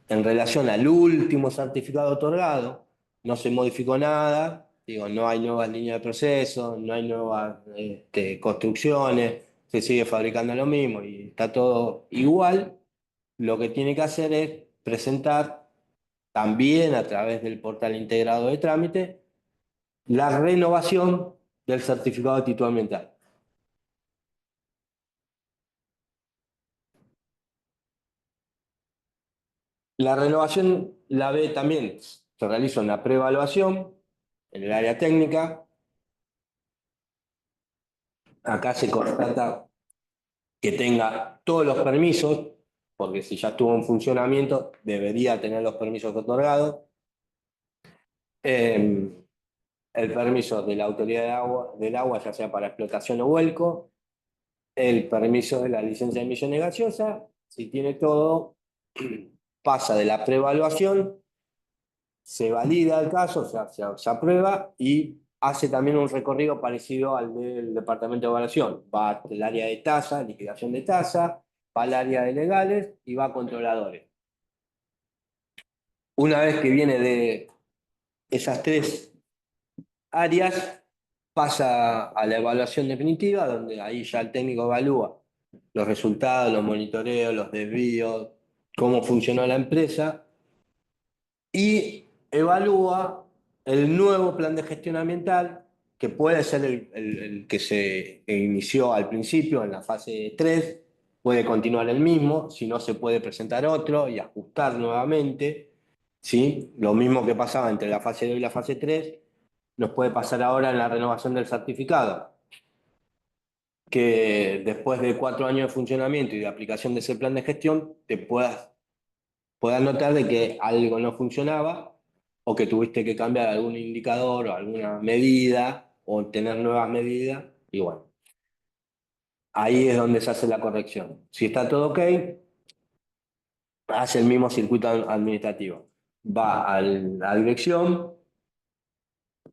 en relación al último certificado otorgado, no se modificó nada, digo, no hay nuevas líneas de proceso, no hay nuevas construcciones, se sigue fabricando lo mismo y está todo igual, lo que tiene que hacer es presentar también a través del portal integrado de trámite la renovación del certificado de actitud ambiental. La renovación la ve también, se realiza una preevaluación en el área técnica. Acá se constata que tenga todos los permisos, porque si ya estuvo en funcionamiento, debería tener los permisos otorgados. El permiso de la autoridad del agua, ya sea para explotación o vuelco. El permiso de la licencia de emisiones gaseosas, si tiene todo, pasa de la preevaluación, se valida el caso, o sea, se aprueba y hace también un recorrido parecido al del departamento de evaluación. Va al área de tasa, liquidación de tasa, va al área de legales y va a controladores. Una vez que viene de esas tres áreas, pasa a la evaluación definitiva, donde ahí ya el técnico evalúa los resultados, los monitoreos, los desvíos, cómo funcionó la empresa, y evalúa el nuevo plan de gestión ambiental, que puede ser el que se inició al principio, en la fase 3, puede continuar el mismo, si no se puede presentar otro y ajustar nuevamente, ¿sí? Lo mismo que pasaba entre la fase 2 y la fase 3, nos puede pasar ahora en la renovación del certificado, que después de 4 años de funcionamiento y de aplicación de ese plan de gestión, te puedas notar de que algo no funcionaba o que tuviste que cambiar algún indicador o alguna medida o tener nuevas medidas, y bueno, ahí es donde se hace la corrección. Si está todo ok, hace el mismo circuito administrativo. Va a la dirección,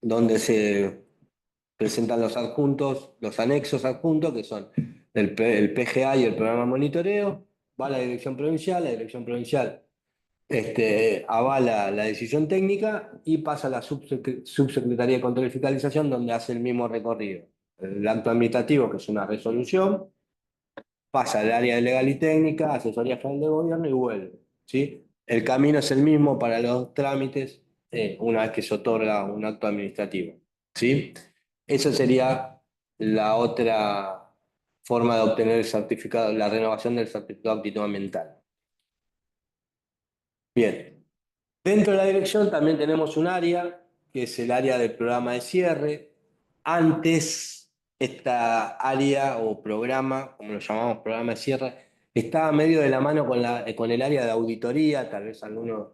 donde se presentan los adjuntos, los anexos adjuntos, que son el PGA y el programa de monitoreo. Va a la dirección provincial avala la decisión técnica y pasa a la Subsecretaría de Control y Fiscalización, donde hace el mismo recorrido. El acto administrativo, que es una resolución, pasa al área de legal y técnica, Asesoría General de Gobierno y vuelve, ¿sí? El camino es el mismo para los trámites una vez que se otorga un acto administrativo, ¿sí? Esa sería la otra forma de obtener el certificado, la renovación del certificado de aptitud ambiental. Bien. Dentro de la dirección también tenemos un área, que es el área del programa de cierre. Antes, esta área o programa, como lo llamamos programa de cierre, estaba medio de la mano con el área de auditoría. Tal vez algunos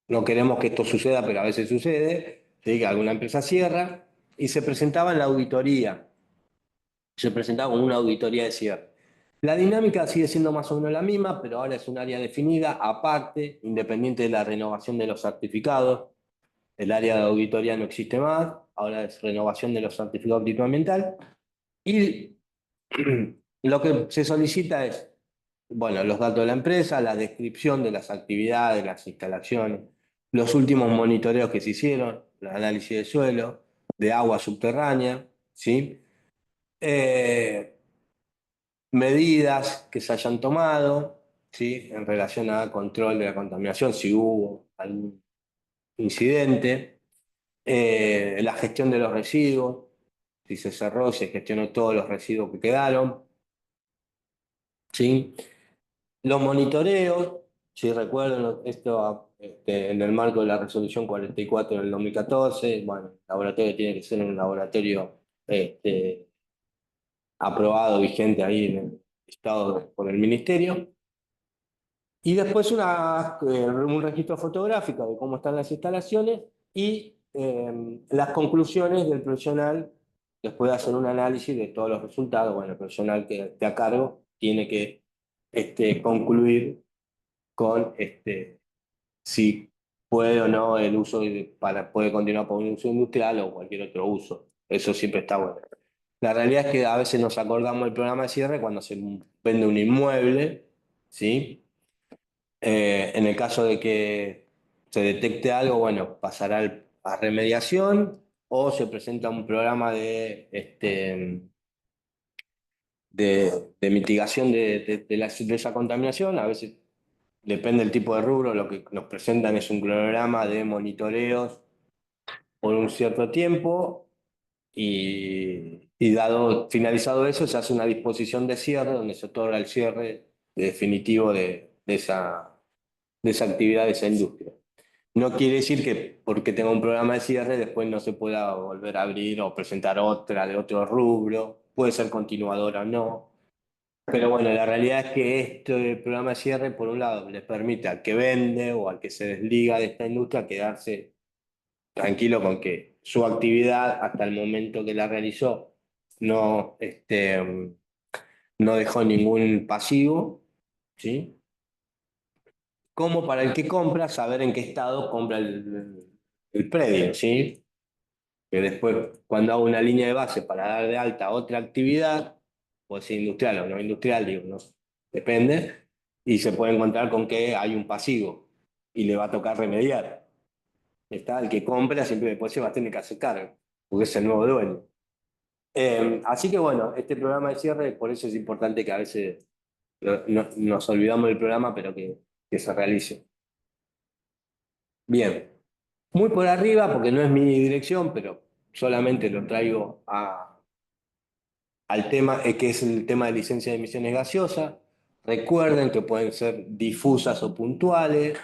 no queremos que esto suceda, pero a veces sucede, ¿sí? Que alguna empresa cierra y se presentaba en la auditoría. Se presentaba como una auditoría de cierre. La dinámica sigue siendo más o menos la misma, pero ahora es un área definida, aparte, independiente de la renovación de los certificados. El área de auditoría no existe más, ahora es renovación de los certificados de aptitud ambiental. Y lo que se solicita es, bueno, los datos de la empresa, la descripción de las actividades, las instalaciones, los últimos monitoreos que se hicieron, el análisis de suelo, de agua subterránea, ¿sí? Medidas que se hayan tomado, ¿sí? En relación a control de la contaminación, si hubo algún incidente. La gestión de los residuos, si se cerró, se gestionó todos los residuos que quedaron, ¿sí? Los monitoreos, si recuerdan esto en el marco de la resolución 44 del 2014, bueno, el laboratorio tiene que ser un laboratorio aprobado, vigente ahí en el estado por el ministerio. Y después un registro fotográfico de cómo están las instalaciones y las conclusiones del profesional, después de hacer un análisis de todos los resultados. Bueno, el profesional que esté a cargo tiene que concluir con si puede o no el uso puede continuar por un uso industrial o cualquier otro uso. Eso siempre está bueno. La realidad es que a veces nos acordamos del programa de cierre cuando se vende un inmueble, ¿sí? En el caso de que se detecte algo, bueno, pasará a remediación o se presenta un programa de mitigación de esa contaminación. A veces depende del tipo de rubro, lo que nos presentan es un cronograma de monitoreos por un cierto tiempo y finalizado eso, se hace una disposición de cierre donde se otorga el cierre definitivo de esa actividad, de esa industria. No quiere decir que porque tenga un programa de cierre después no se pueda volver a abrir o presentar otra de otro rubro, puede ser continuadora o no. Pero bueno, la realidad es que este programa de cierre, por un lado, les permite al que vende o al que se desliga de esta industria quedarse tranquilo con que su actividad hasta el momento que la realizó no, no dejó ningún pasivo, ¿sí? Como para el que compra, saber en qué estado compra el predio, ¿sí? Que después, cuando hago una línea de base para dar de alta otra actividad, puede ser industrial o no industrial, digo, no, depende, y se puede encontrar con que hay un pasivo y le va a tocar remediar. Está el que compra, siempre después se va a tener que hacer cargo, porque es el nuevo dueño. Así que bueno, este programa de cierre, por eso es importante que a veces nos olvidamos del programa, pero que se realice. Bien, muy por arriba, porque no es mi dirección, pero solamente lo traigo al tema, que es el tema de licencia de emisiones gaseosas. Recuerden que pueden ser difusas o puntuales.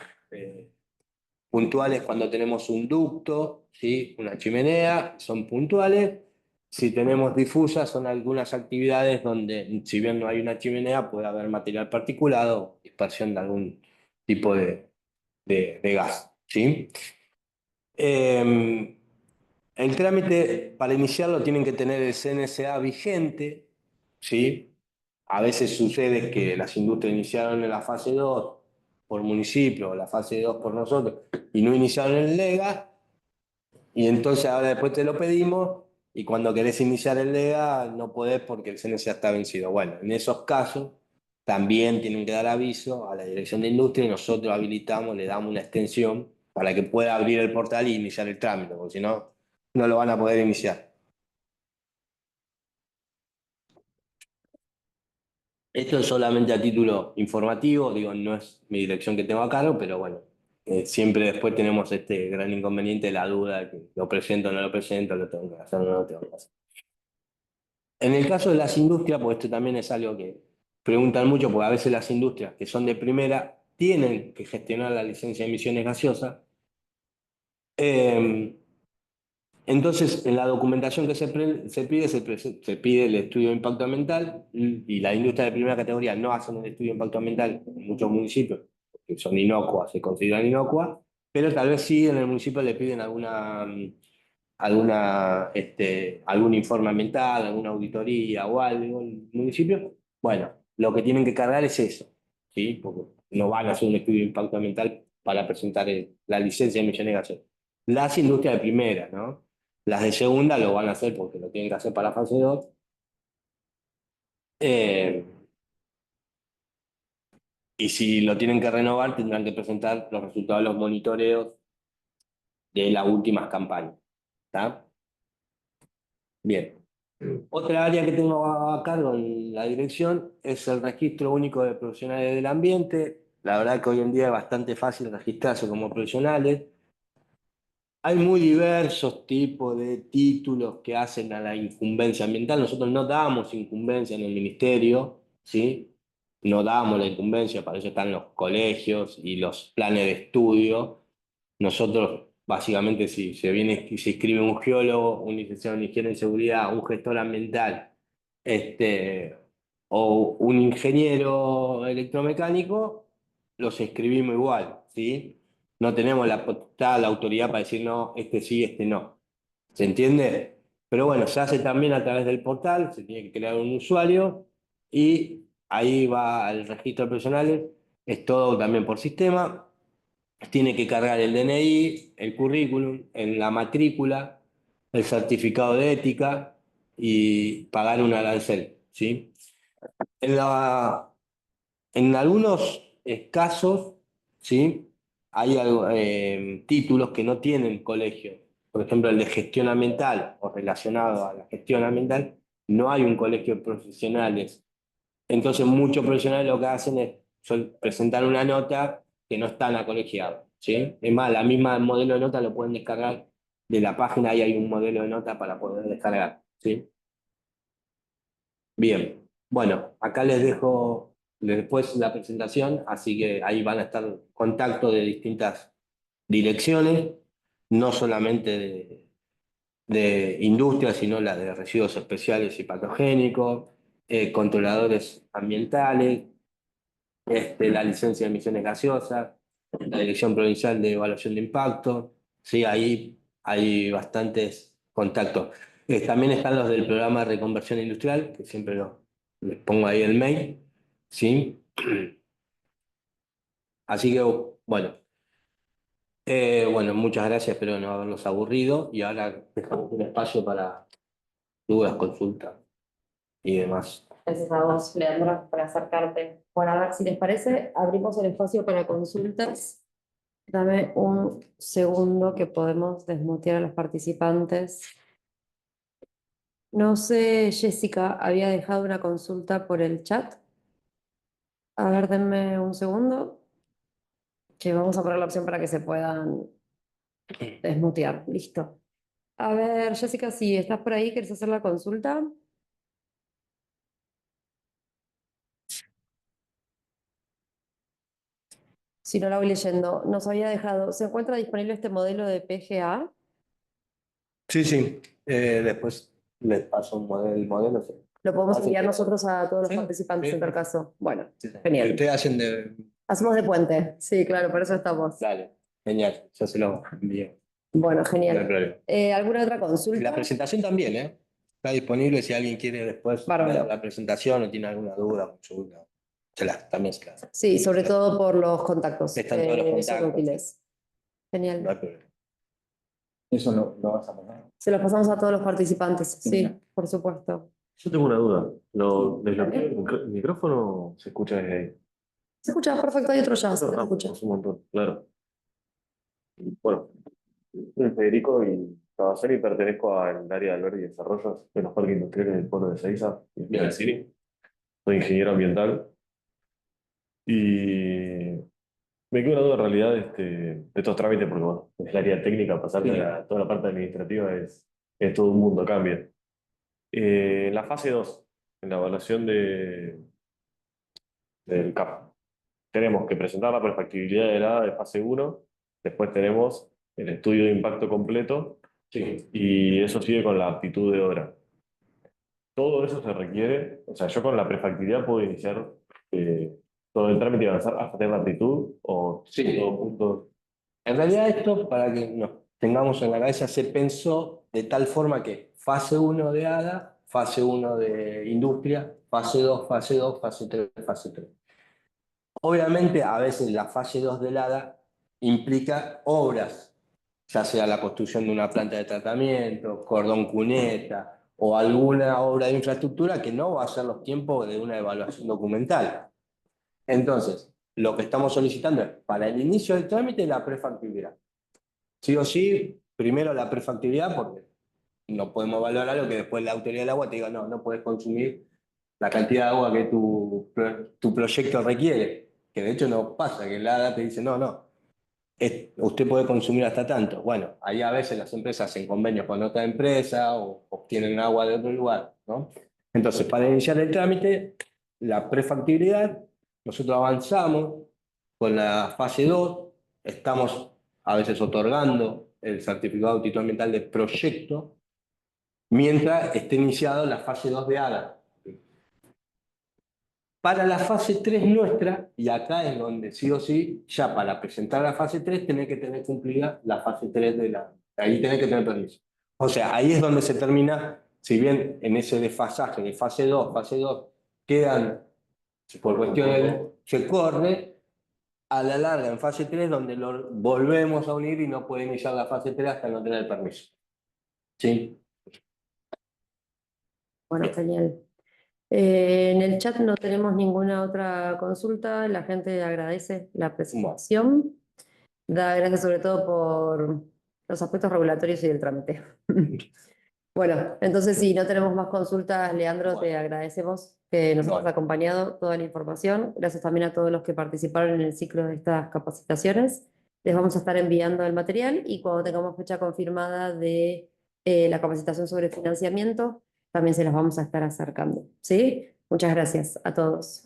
Puntuales cuando tenemos un ducto, ¿sí? Una chimenea, son puntuales. Si tenemos difusas, son algunas actividades donde, si bien no hay una chimenea, puede haber material particulado, dispersión de algún tipo de gas, ¿sí? El trámite para iniciarlo tienen que tener el CNSA vigente, ¿sí? A veces sucede que las industrias iniciaron en la fase 2 por municipio, o la fase 2 por nosotros, y no iniciaron el LEGA, y entonces ahora después te lo pedimos, y cuando querés iniciar el LEGA no podés porque el CNSA está vencido. Bueno, en esos casos también tienen que dar aviso a la Dirección de Industria y nosotros habilitamos, le damos una extensión para que pueda abrir el portal y iniciar el trámite, porque si no, no lo van a poder iniciar. Esto es solamente a título informativo, digo, no es mi dirección que tengo a cargo, pero bueno, siempre después tenemos este gran inconveniente, la duda de que lo presento o no lo presento, lo tengo que hacer o no lo tengo que hacer. En el caso de las industrias, pues esto también es algo que preguntan mucho, porque a veces las industrias que son de primera tienen que gestionar la licencia de emisiones gaseosas. Entonces, en la documentación que se pide, se pide el estudio de impacto ambiental y la industria de primera categoría no hacen el estudio de impacto ambiental en muchos municipios, que son inocuas, se consideran inocuas, pero tal vez sí en el municipio le piden algún informe ambiental, alguna auditoría o algo en el municipio. Bueno, lo que tienen que cargar es eso, ¿sí? Porque no van a hacer un estudio de impacto ambiental para presentar la licencia de emisiones gaseosas. Las industrias de primera, ¿no? Las de segunda lo van a hacer porque lo tienen que hacer para fase 2. Eh, y si lo tienen que renovar, tendrán que presentar los resultados de los monitoreos de las últimas campañas. ¿Está? Bien. Otra área que tengo a cargo en la dirección es el registro único de profesionales del ambiente. La verdad que hoy en día es bastante fácil registrarse como profesionales. Hay muy diversos tipos de títulos que hacen a la incumbencia ambiental. Nosotros no damos incumbencia en el ministerio, ¿sí? No damos la incumbencia, para eso están los colegios y los planes de estudio. Nosotros, básicamente, si se viene y se inscribe un geólogo, un licenciado en higiene y seguridad, un gestor ambiental, o un ingeniero electromecánico, los inscribimos igual, ¿sí? No tenemos la potestad, la autoridad para decir no, este sí, este no. ¿Se entiende? Pero bueno, se hace también a través del portal, se tiene que crear un usuario y ahí va el registro de profesionales, es todo también por sistema. Tiene que cargar el DNI, el currículum, en la matrícula, el certificado de ética y pagar un arancel, ¿sí? En en algunos casos, ¿sí? Hay títulos que no tienen colegio. Por ejemplo, el de gestión ambiental o relacionado a la gestión ambiental, no hay un colegio de profesionales. Entonces, muchos profesionales lo que hacen es presentar una nota que no están acolegiados, ¿sí? Es más, la misma modelo de nota lo pueden descargar de la página, ahí hay un modelo de nota para poder descargar, ¿sí? Bien, bueno, acá les dejo después la presentación, así que ahí van a estar contactos de distintas direcciones, no solamente de industria, sino la de residuos especiales y patogénicos, controladores ambientales, la licencia de emisiones gaseosas, la Dirección Provincial de Evaluación de Impacto, sí, ahí hay bastantes contactos. También están los del programa de reconversión industrial, que siempre les pongo ahí el mail, ¿sí? Así que, bueno, bueno, muchas gracias, espero no haberlos aburrido, y ahora dejamos un espacio para dudas, consultas y demás. Gracias a vos, Leandro, por acercarte. Bueno, a ver si les parece, abrimos el espacio para consultas. Dame un segundo que podemos desmutear a los participantes. No sé, Jessica, había dejado una consulta por el chat. A ver, denme un segundo, que vamos a poner la opción para que se puedan desmutear. Listo. A ver, Jessica, si estás por ahí, ¿quieres hacer la consulta? Si no la voy leyendo, nos había dejado. ¿Se encuentra disponible este modelo de PGA? Sí, sí, después les paso el modelo. Sí. Lo podemos Así enviar que- nosotros a todos los Sí, participantes sí, en tal sí. caso. Bueno, Sí, sí. genial. Ustedes hacen de... Hacemos de puente. Sí, claro, por eso estamos. Dale, genial, yo se lo envío. Bueno, No hay genial. problema. ¿Alguna otra Y consulta? la presentación también, ¿eh? Está disponible si alguien quiere después Bárbaro. ver la presentación o tiene alguna duda, consulta. También se las. Sí, sobre todo por los contactos. Están todos los Son contactos. útiles. No hay Genial. problema. Eso lo vas a poner. Se los pasamos a todos los participantes. Sí, por supuesto. Yo tengo una duda. ¿Lo desbloqueo Dale. el micrófono se escucha desde ahí? Se escucha perfecto, hay otro ya, se Ah, escucha. es un montón, claro. Bueno, soy Federico y trabajo y pertenezco al área de albergue y desarrollos de los parques industriales del pueblo de Seiza, y del City. Soy ingeniero ambiental y me queda una duda en realidad de estos trámites, porque bueno, es el área técnica, pasarle a toda la parte administrativa es todo un mundo, cambia. En la fase 2 en la evaluación del CAP. Tenemos que presentar la prefactibilidad de la de fase 1, después tenemos el estudio de impacto completo y eso sigue con la aptitud de obra. Todo eso se requiere, o sea, yo con la prefactibilidad puedo iniciar todo el trámite y avanzar hasta tener la aptitud o Sí. todo punto. En realidad esto, para que nos tengamos en la cabeza, se pensó de tal forma que fase 1 de ADA, fase 1 de industria, fase 2, fase 2, fase 3, fase 3. Obviamente, a veces la fase 2 del ADA implica obras, ya sea la construcción de una planta de tratamiento, cordón cuneta o alguna obra de infraestructura que no va a ser los tiempos de una evaluación documental. Entonces, lo que estamos solicitando es para el inicio del trámite la prefactibilidad. Sí o sí, primero la prefactibilidad porque no podemos valorarlo que después la autoridad del agua te diga, no, no puedes consumir la cantidad de agua que tu proyecto requiere. Que de hecho no pasa, que el ADA te dice, no, no, usted puede consumir hasta tanto. Bueno, ahí a veces las empresas hacen convenios con otra empresa o obtienen agua de otro lugar, ¿no? Entonces, para iniciar el trámite, la prefactibilidad, nosotros avanzamos con la fase 2, estamos a veces otorgando el certificado de título ambiental de proyecto, mientras esté iniciado la fase 2 de ADA. Para la fase 3 nuestra, y acá es donde sí o sí, ya para presentar la fase 3 tenés que tener cumplida la fase 3 de la... Ahí tenés que tener permiso. O sea, ahí es donde se termina, si bien en ese desfasaje de fase 2 quedan, por cuestiones, se corre, a la larga en fase 3 donde lo volvemos a unir y no puede iniciar la fase 3 hasta no tener permiso. ¿Sí? Bueno, genial. En el chat no tenemos ninguna otra consulta. La gente agradece la presentación. Da gracias sobre todo por los aspectos regulatorios y del trámite. Bueno, entonces si no tenemos más consultas, Leandro, te agradecemos que nos hayas acompañado toda la información. Gracias también a todos los que participaron en el ciclo de estas capacitaciones. Les vamos a estar enviando el material y cuando tengamos fecha confirmada de la capacitación sobre financiamiento, también se las vamos a estar acercando. ¿Sí? Muchas gracias a todos.